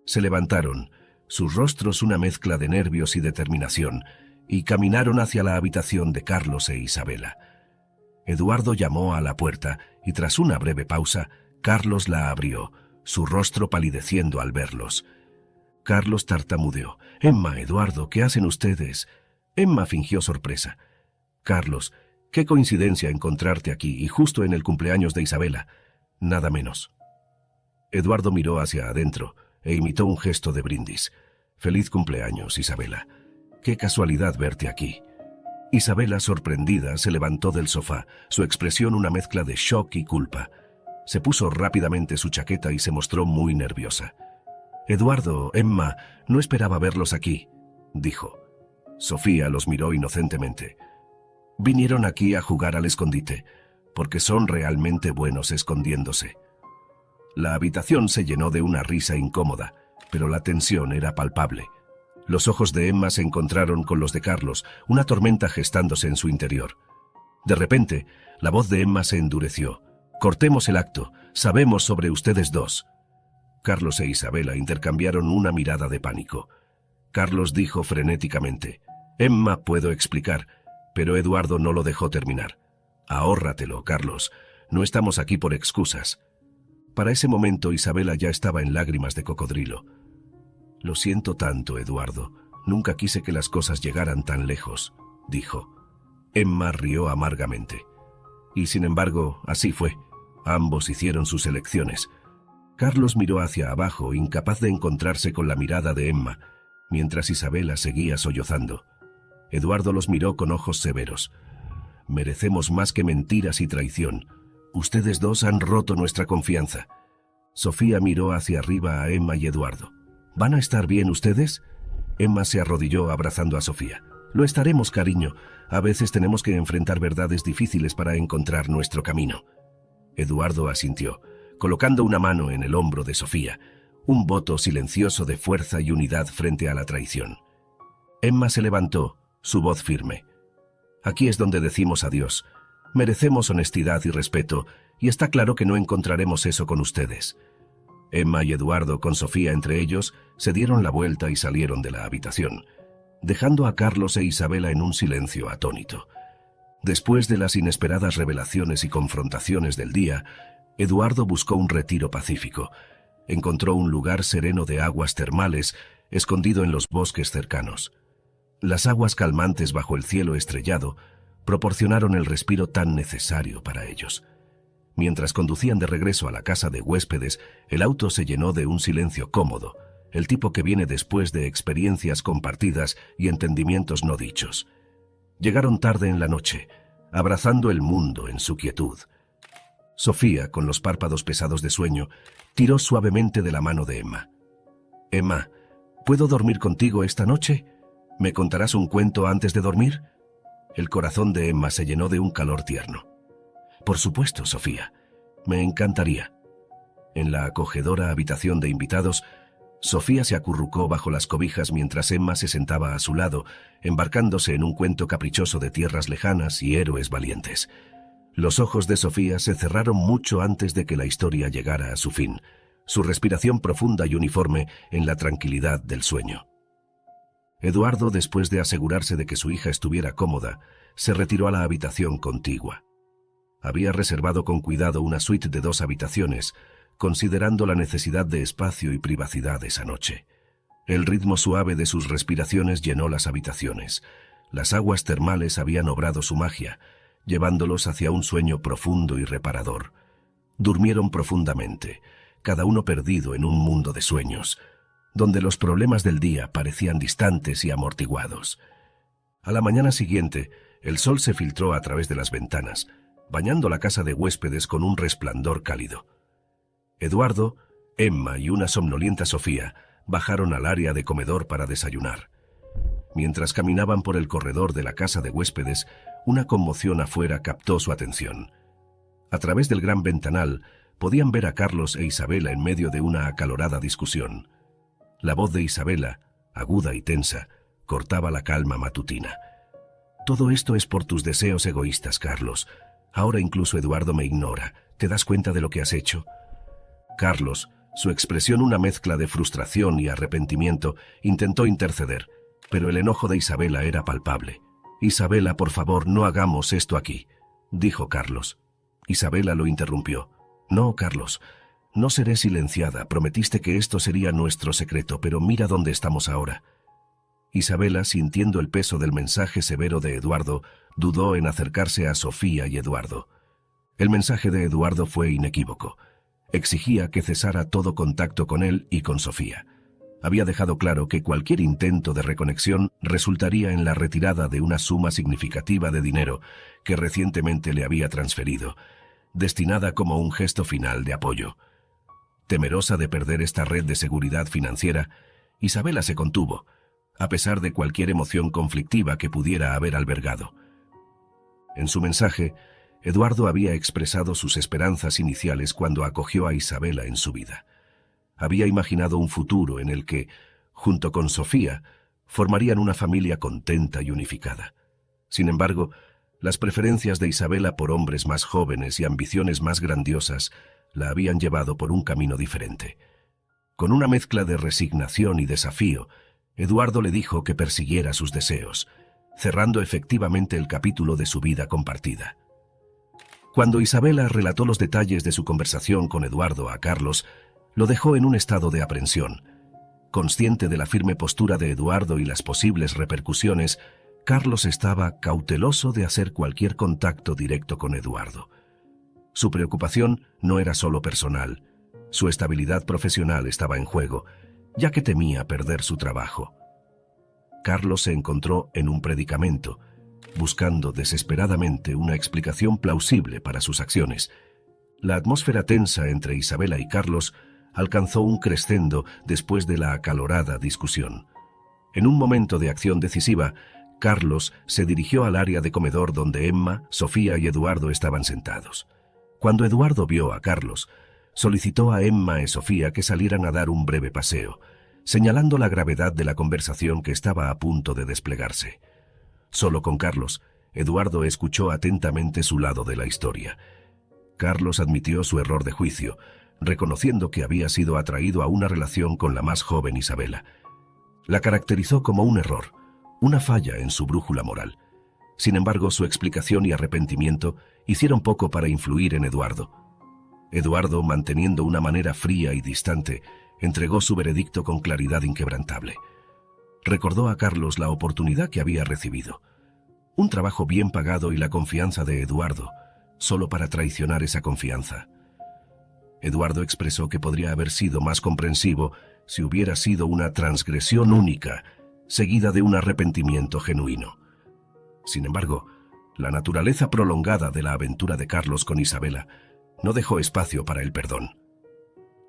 Se levantaron, sus rostros una mezcla de nervios y determinación, y caminaron hacia la habitación de Carlos e Isabela. Eduardo llamó a la puerta, y tras una breve pausa, Carlos la abrió, su rostro palideciendo al verlos. Carlos tartamudeó. «Emma, Eduardo, ¿qué hacen ustedes?». Emma fingió sorpresa. «Carlos, qué coincidencia encontrarte aquí y justo en el cumpleaños de Isabela. Nada menos». Eduardo miró hacia adentro e imitó un gesto de brindis. «Feliz cumpleaños, Isabela. Qué casualidad verte aquí». Isabela, sorprendida, se levantó del sofá, su expresión una mezcla de shock y culpa. Se puso rápidamente su chaqueta y se mostró muy nerviosa. «Eduardo, Emma, no esperaba verlos aquí», dijo. Sofía los miró inocentemente. «Vinieron aquí a jugar al escondite, porque son realmente buenos escondiéndose». La habitación se llenó de una risa incómoda, pero la tensión era palpable. Los ojos de Emma se encontraron con los de Carlos, una tormenta gestándose en su interior. De repente, la voz de Emma se endureció. «Cortemos el acto. Sabemos sobre ustedes dos». Carlos e Isabela intercambiaron una mirada de pánico. Carlos dijo frenéticamente: «Emma, puedo explicar», pero Eduardo no lo dejó terminar. «Ahórratelo, Carlos. No estamos aquí por excusas». Para ese momento Isabela ya estaba en lágrimas de cocodrilo. «Lo siento tanto, Eduardo. Nunca quise que las cosas llegaran tan lejos», dijo. Emma rió amargamente. Y sin embargo, así fue. Ambos hicieron sus elecciones. Carlos miró hacia abajo, incapaz de encontrarse con la mirada de Emma, mientras Isabela seguía sollozando. Eduardo los miró con ojos severos. «Merecemos más que mentiras y traición. Ustedes dos han roto nuestra confianza». Sofía miró hacia arriba a Emma y Eduardo. «¿Van a estar bien ustedes?» Emma se arrodilló abrazando a Sofía. «Lo estaremos, cariño. A veces tenemos que enfrentar verdades difíciles para encontrar nuestro camino». Eduardo asintió, colocando una mano en el hombro de Sofía, un voto silencioso de fuerza y unidad frente a la traición. Emma se levantó, su voz firme. «Aquí es donde decimos adiós. Merecemos honestidad y respeto, y está claro que no encontraremos eso con ustedes». Emma y Eduardo, con Sofía entre ellos, se dieron la vuelta y salieron de la habitación, dejando a Carlos e Isabela en un silencio atónito. Después de las inesperadas revelaciones y confrontaciones del día, Eduardo buscó un retiro pacífico. Encontró un lugar sereno de aguas termales, escondido en los bosques cercanos. Las aguas calmantes bajo el cielo estrellado proporcionaron el respiro tan necesario para ellos. Mientras conducían de regreso a la casa de huéspedes, el auto se llenó de un silencio cómodo, el tipo que viene después de experiencias compartidas y entendimientos no dichos. Llegaron tarde en la noche, abrazando el mundo en su quietud. Sofía, con los párpados pesados de sueño, tiró suavemente de la mano de Emma. «Emma, ¿puedo dormir contigo esta noche? ¿Me contarás un cuento antes de dormir?» El corazón de Emma se llenó de un calor tierno. «Por supuesto, Sofía. Me encantaría». En la acogedora habitación de invitados, Sofía se acurrucó bajo las cobijas mientras Emma se sentaba a su lado, embarcándose en un cuento caprichoso de tierras lejanas y héroes valientes. Los ojos de Sofía se cerraron mucho antes de que la historia llegara a su fin, su respiración profunda y uniforme en la tranquilidad del sueño. Eduardo, después de asegurarse de que su hija estuviera cómoda, se retiró a la habitación contigua. Había reservado con cuidado una suite de 2 habitaciones, considerando la necesidad de espacio y privacidad esa noche. El ritmo suave de sus respiraciones llenó las habitaciones. Las aguas termales habían obrado su magia, llevándolos hacia un sueño profundo y reparador. Durmieron profundamente, cada uno perdido en un mundo de sueños, donde los problemas del día parecían distantes y amortiguados. A la mañana siguiente, el sol se filtró a través de las ventanas, bañando la casa de huéspedes con un resplandor cálido. Eduardo, Emma y una somnolienta Sofía bajaron al área de comedor para desayunar. Mientras caminaban por el corredor de la casa de huéspedes, una conmoción afuera captó su atención. A través del gran ventanal podían ver a Carlos e Isabela en medio de una acalorada discusión. La voz de Isabela, aguda y tensa, cortaba la calma matutina. «Todo esto es por tus deseos egoístas, Carlos. Ahora incluso Eduardo me ignora. ¿Te das cuenta de lo que has hecho?» Carlos, su expresión una mezcla de frustración y arrepentimiento, intentó interceder, pero el enojo de Isabela era palpable. «Isabela, por favor, no hagamos esto aquí», dijo Carlos. Isabela lo interrumpió. «No, Carlos, no seré silenciada. Prometiste que esto sería nuestro secreto, pero mira dónde estamos ahora». Isabela, sintiendo el peso del mensaje severo de Eduardo, dudó en acercarse a Sofía y Eduardo. El mensaje de Eduardo fue inequívoco. Exigía que cesara todo contacto con él y con Sofía. Había dejado claro que cualquier intento de reconexión resultaría en la retirada de una suma significativa de dinero que recientemente le había transferido, destinada como un gesto final de apoyo. Temerosa de perder esta red de seguridad financiera, Isabela se contuvo, a pesar de cualquier emoción conflictiva que pudiera haber albergado. En su mensaje, Eduardo había expresado sus esperanzas iniciales cuando acogió a Isabela en su vida. Había imaginado un futuro en el que, junto con Sofía, formarían una familia contenta y unificada. Sin embargo, Las preferencias de Isabela por hombres más jóvenes y ambiciones más grandiosas la habían llevado por un camino diferente. Con una mezcla de resignación y desafío, Eduardo le dijo que persiguiera sus deseos, cerrando efectivamente el capítulo de su vida compartida. Cuando Isabela relató los detalles de su conversación con Eduardo a Carlos, lo dejó en un estado de aprensión. Consciente de la firme postura de Eduardo y las posibles repercusiones, Carlos estaba cauteloso de hacer cualquier contacto directo con Eduardo. Su preocupación no era solo personal. Su estabilidad profesional estaba en juego, ya que temía perder su trabajo. Carlos se encontró en un predicamento, buscando desesperadamente una explicación plausible para sus acciones. La atmósfera tensa entre Isabela y Carlos alcanzó un crescendo después de la acalorada discusión. En un momento de acción decisiva, Carlos se dirigió al área de comedor donde Emma, Sofía y Eduardo estaban sentados. Cuando Eduardo vio a Carlos, solicitó a Emma y Sofía que salieran a dar un breve paseo, señalando la gravedad de la conversación que estaba a punto de desplegarse. Solo con Carlos, Eduardo escuchó atentamente su lado de la historia. Carlos admitió su error de juicio, reconociendo que había sido atraído a una relación con la más joven Isabela. La caracterizó como un error, una falla en su brújula moral. Sin embargo, su explicación y arrepentimiento hicieron poco para influir en Eduardo. Eduardo, manteniendo una manera fría y distante, entregó su veredicto con claridad inquebrantable. Recordó a Carlos la oportunidad que había recibido. Un trabajo bien pagado y la confianza de Eduardo, solo para traicionar esa confianza. Eduardo expresó que podría haber sido más comprensivo si hubiera sido una transgresión única, seguida de un arrepentimiento genuino. Sin embargo, la naturaleza prolongada de la aventura de Carlos con Isabela no dejó espacio para el perdón.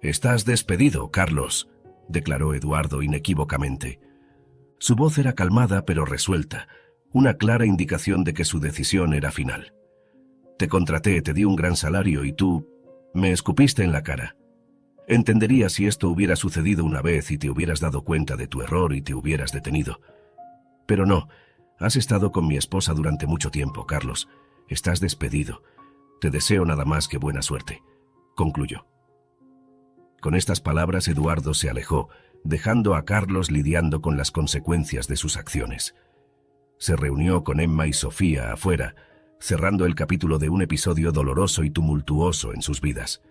«Estás despedido, Carlos», declaró Eduardo inequívocamente. Su voz era calmada pero resuelta, una clara indicación de que su decisión era final. «Te contraté, te di un gran salario y tú me escupiste en la cara. Entendería si esto hubiera sucedido una vez y te hubieras dado cuenta de tu error y te hubieras detenido. Pero no, has estado con mi esposa durante mucho tiempo, Carlos. Estás despedido. Te deseo nada más que buena suerte», concluyó. Con estas palabras, Eduardo se alejó, dejando a Carlos lidiando con las consecuencias de sus acciones. Se reunió con Emma y Sofía afuera, cerrando el capítulo de un episodio doloroso y tumultuoso en sus vidas.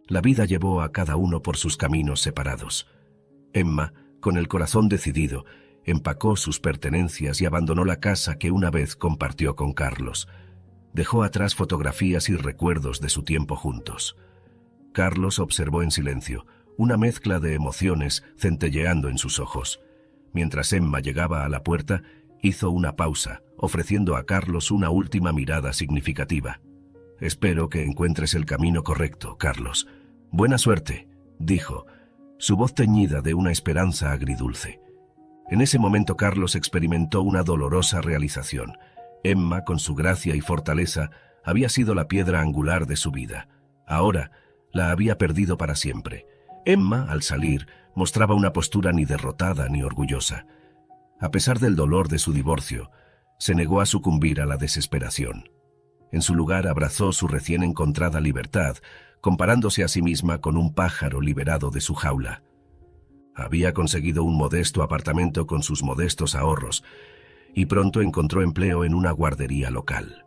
La vida llevó a cada uno por sus caminos separados. Emma, con el corazón decidido, empacó sus pertenencias y abandonó la casa que una vez compartió con Carlos. Dejó atrás fotografías y recuerdos de su tiempo juntos. Carlos observó en silencio, una mezcla de emociones centelleando en sus ojos. Mientras Emma llegaba a la puerta, hizo una pausa, ofreciendo a Carlos una última mirada significativa. «Espero que encuentres el camino correcto, Carlos. Buena suerte», dijo, su voz teñida de una esperanza agridulce. En ese momento Carlos experimentó una dolorosa realización. Emma, con su gracia y fortaleza, había sido la piedra angular de su vida. Ahora, la había perdido para siempre. Emma, al salir, mostraba una postura ni derrotada ni orgullosa. A pesar del dolor de su divorcio, se negó a sucumbir a la desesperación. En su lugar abrazó su recién encontrada libertad, comparándose a sí misma con un pájaro liberado de su jaula. Había conseguido un modesto apartamento con sus modestos ahorros, y pronto encontró empleo en una guardería local.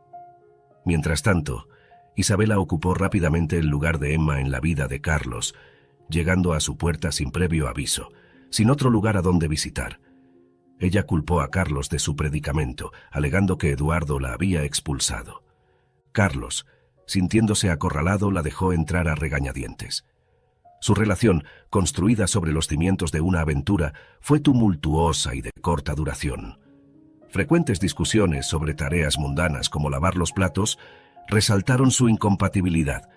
Mientras tanto, Isabela ocupó rápidamente el lugar de Emma en la vida de Carlos, llegando a su puerta sin previo aviso, sin otro lugar a donde visitar. Ella culpó a Carlos de su predicamento, alegando que Eduardo la había expulsado. Carlos, sintiéndose acorralado, la dejó entrar a regañadientes. Su relación, construida sobre los cimientos de una aventura, fue tumultuosa y de corta duración. Frecuentes discusiones sobre tareas mundanas como lavar los platos resaltaron su incompatibilidad.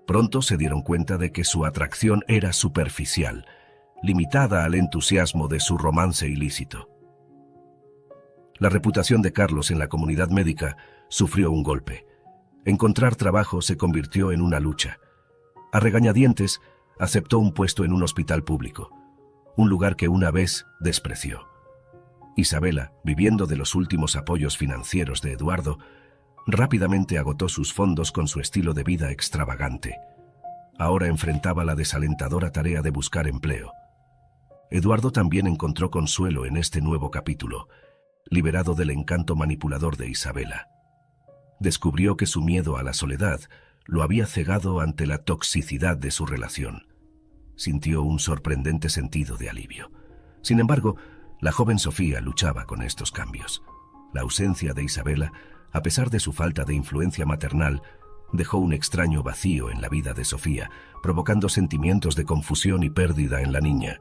Pronto se dieron cuenta de que su atracción era superficial, limitada al entusiasmo de su romance ilícito. La reputación de Carlos en la comunidad médica sufrió un golpe. Encontrar trabajo se convirtió en una lucha. A regañadientes, aceptó un puesto en un hospital público, un lugar que una vez despreció. Isabela, viviendo de los últimos apoyos financieros de Eduardo, Rápidamente agotó sus fondos con su estilo de vida extravagante. Ahora enfrentaba la desalentadora tarea de buscar empleo. Eduardo también encontró consuelo en este nuevo capítulo, liberado del encanto manipulador de Isabela. Descubrió que su miedo a la soledad lo había cegado ante la toxicidad de su relación. Sintió un sorprendente sentido de alivio. Sin embargo, la joven Sofía luchaba con estos cambios. La ausencia de Isabela, a pesar de su falta de influencia maternal, dejó un extraño vacío en la vida de Sofía, provocando sentimientos de confusión y pérdida en la niña.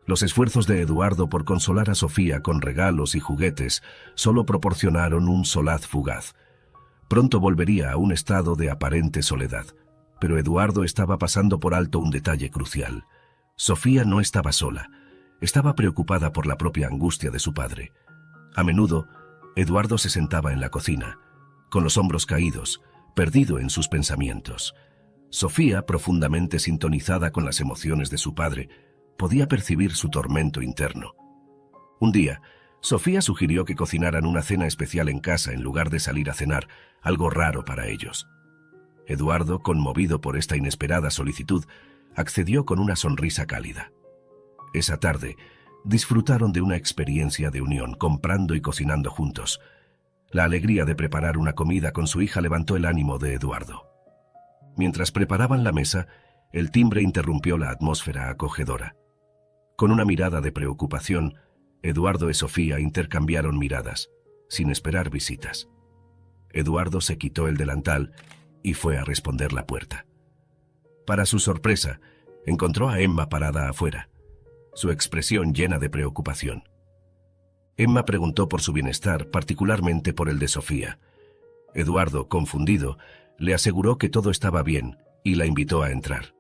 Los esfuerzos de Eduardo por consolar a Sofía con regalos y juguetes solo proporcionaron un solaz fugaz. Pronto volvería a un estado de aparente soledad, pero Eduardo estaba pasando por alto un detalle crucial. Sofía no estaba sola, estaba preocupada por la propia angustia de su padre. A menudo, Eduardo se sentaba en la cocina, con los hombros caídos, perdido en sus pensamientos. Sofía, profundamente sintonizada con las emociones de su padre, podía percibir su tormento interno. Un día, Sofía sugirió que cocinaran una cena especial en casa en lugar de salir a cenar, algo raro para ellos. Eduardo, conmovido por esta inesperada solicitud, accedió con una sonrisa cálida. Esa tarde, disfrutaron de una experiencia de unión, comprando y cocinando juntos. La alegría de preparar una comida con su hija levantó el ánimo de Eduardo. Mientras preparaban la mesa, el timbre interrumpió la atmósfera acogedora. Con una mirada de preocupación, Eduardo y Sofía intercambiaron miradas, sin esperar visitas. Eduardo se quitó el delantal y fue a responder la puerta. Para su sorpresa, encontró a Emma parada afuera, su expresión llena de preocupación. Emma preguntó por su bienestar, particularmente por el de Sofía. Eduardo, confundido, le aseguró que todo estaba bien y la invitó a entrar.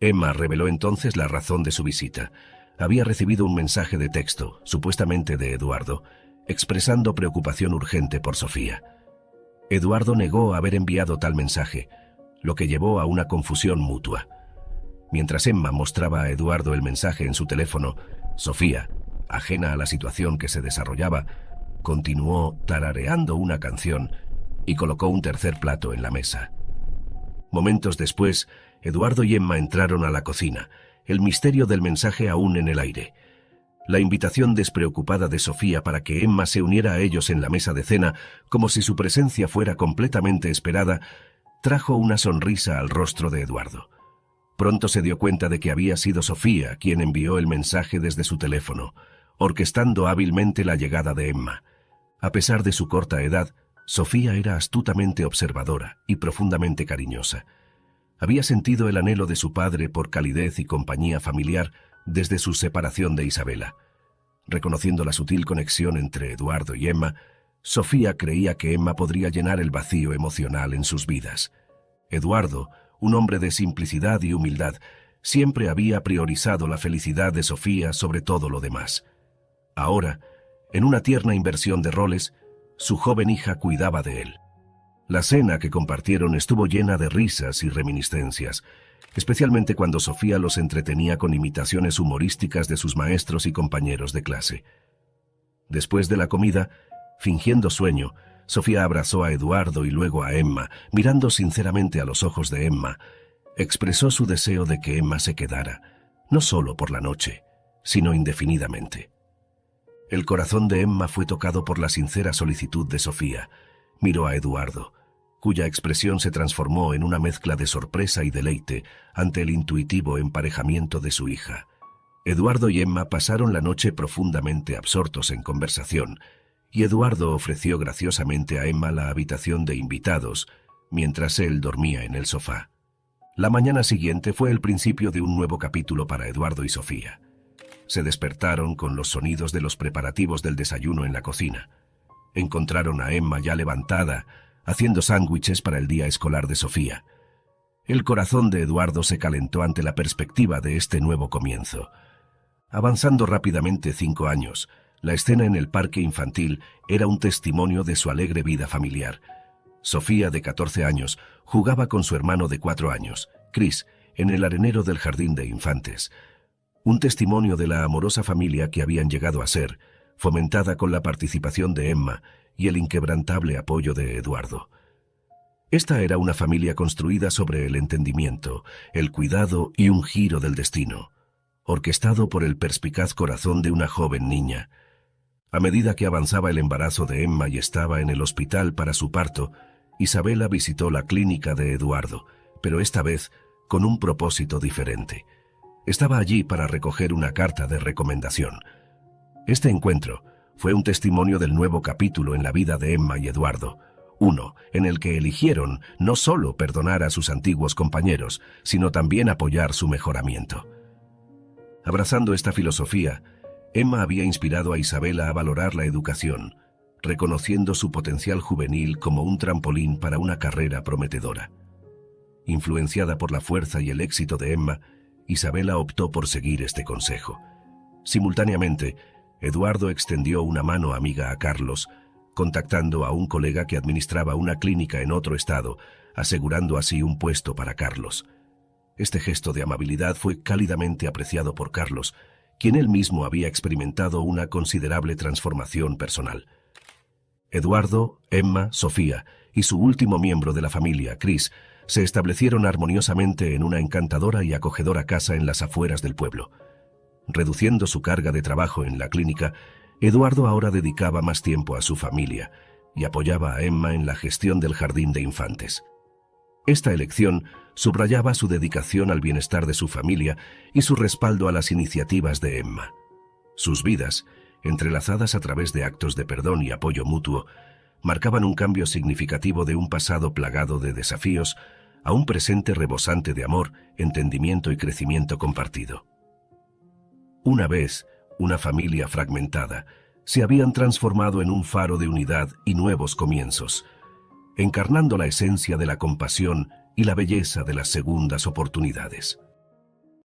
Emma reveló entonces la razón de su visita. Había recibido un mensaje de texto, supuestamente de Eduardo, expresando preocupación urgente por Sofía. Eduardo negó haber enviado tal mensaje, lo que llevó a una confusión mutua. Mientras Emma mostraba a Eduardo el mensaje en su teléfono, Sofía, ajena a la situación que se desarrollaba, continuó tarareando una canción y colocó un tercer plato en la mesa. Momentos después, Eduardo y Emma entraron a la cocina, el misterio del mensaje aún en el aire. La invitación despreocupada de Sofía para que Emma se uniera a ellos en la mesa de cena, como si su presencia fuera completamente esperada, trajo una sonrisa al rostro de Eduardo. Pronto se dio cuenta de que había sido Sofía quien envió el mensaje desde su teléfono, orquestando hábilmente la llegada de Emma. A pesar de su corta edad, Sofía era astutamente observadora y profundamente cariñosa. Había sentido el anhelo de su padre por calidez y compañía familiar desde su separación de Isabela. Reconociendo la sutil conexión entre Eduardo y Emma, Sofía creía que Emma podría llenar el vacío emocional en sus vidas. Eduardo, un hombre de simplicidad y humildad, siempre había priorizado la felicidad de Sofía sobre todo lo demás. Ahora, en una tierna inversión de roles, su joven hija cuidaba de él. La cena que compartieron estuvo llena de risas y reminiscencias, especialmente cuando Sofía los entretenía con imitaciones humorísticas de sus maestros y compañeros de clase. Después de la comida, fingiendo sueño, Sofía abrazó a Eduardo y luego a Emma, mirando sinceramente a los ojos de Emma. Expresó su deseo de que Emma se quedara, no solo por la noche, sino indefinidamente. El corazón de Emma fue tocado por la sincera solicitud de Sofía. Miró a Eduardo, cuya expresión se transformó en una mezcla de sorpresa y deleite ante el intuitivo emparejamiento de su hija. Eduardo y Emma pasaron la noche profundamente absortos en conversación, y Eduardo ofreció graciosamente a Emma la habitación de invitados, mientras él dormía en el sofá. La mañana siguiente fue el principio de un nuevo capítulo para Eduardo y Sofía. Se despertaron con los sonidos de los preparativos del desayuno en la cocina. Encontraron a Emma ya levantada, haciendo sándwiches para el día escolar de Sofía. El corazón de Eduardo se calentó ante la perspectiva de este nuevo comienzo. Avanzando rápidamente 5 años, la escena en el parque infantil era un testimonio de su alegre vida familiar. Sofía, de 14 años, jugaba con su hermano de 4 años, Chris, en el arenero del jardín de infantes. Un testimonio de la amorosa familia que habían llegado a ser, fomentada con la participación de Emma y el inquebrantable apoyo de Eduardo. Esta era una familia construida sobre el entendimiento, el cuidado y un giro del destino, orquestado por el perspicaz corazón de una joven niña. A medida que avanzaba el embarazo de Emma y estaba en el hospital para su parto, Isabela visitó la clínica de Eduardo, pero esta vez con un propósito diferente. Estaba allí para recoger una carta de recomendación. Este encuentro fue un testimonio del nuevo capítulo en la vida de Emma y Eduardo, uno en el que eligieron no solo perdonar a sus antiguos compañeros, sino también apoyar su mejoramiento. Abrazando esta filosofía, Emma había inspirado a Isabela a valorar la educación, reconociendo su potencial juvenil como un trampolín para una carrera prometedora. Influenciada por la fuerza y el éxito de Emma, Isabela optó por seguir este consejo. Simultáneamente, Eduardo extendió una mano amiga a Carlos, contactando a un colega que administraba una clínica en otro estado, asegurando así un puesto para Carlos. Este gesto de amabilidad fue cálidamente apreciado por Carlos, quien él mismo había experimentado una considerable transformación personal. Eduardo, Emma, Sofía y su último miembro de la familia, Chris, se establecieron armoniosamente en una encantadora y acogedora casa en las afueras del pueblo. Reduciendo su carga de trabajo en la clínica, Eduardo ahora dedicaba más tiempo a su familia y apoyaba a Emma en la gestión del jardín de infantes. Esta elección subrayaba su dedicación al bienestar de su familia y su respaldo a las iniciativas de Emma. Sus vidas, entrelazadas a través de actos de perdón y apoyo mutuo, marcaban un cambio significativo de un pasado plagado de desafíos a un presente rebosante de amor, entendimiento y crecimiento compartido. Una vez, una familia fragmentada, se habían transformado en un faro de unidad y nuevos comienzos, encarnando la esencia de la compasión y la belleza de las segundas oportunidades.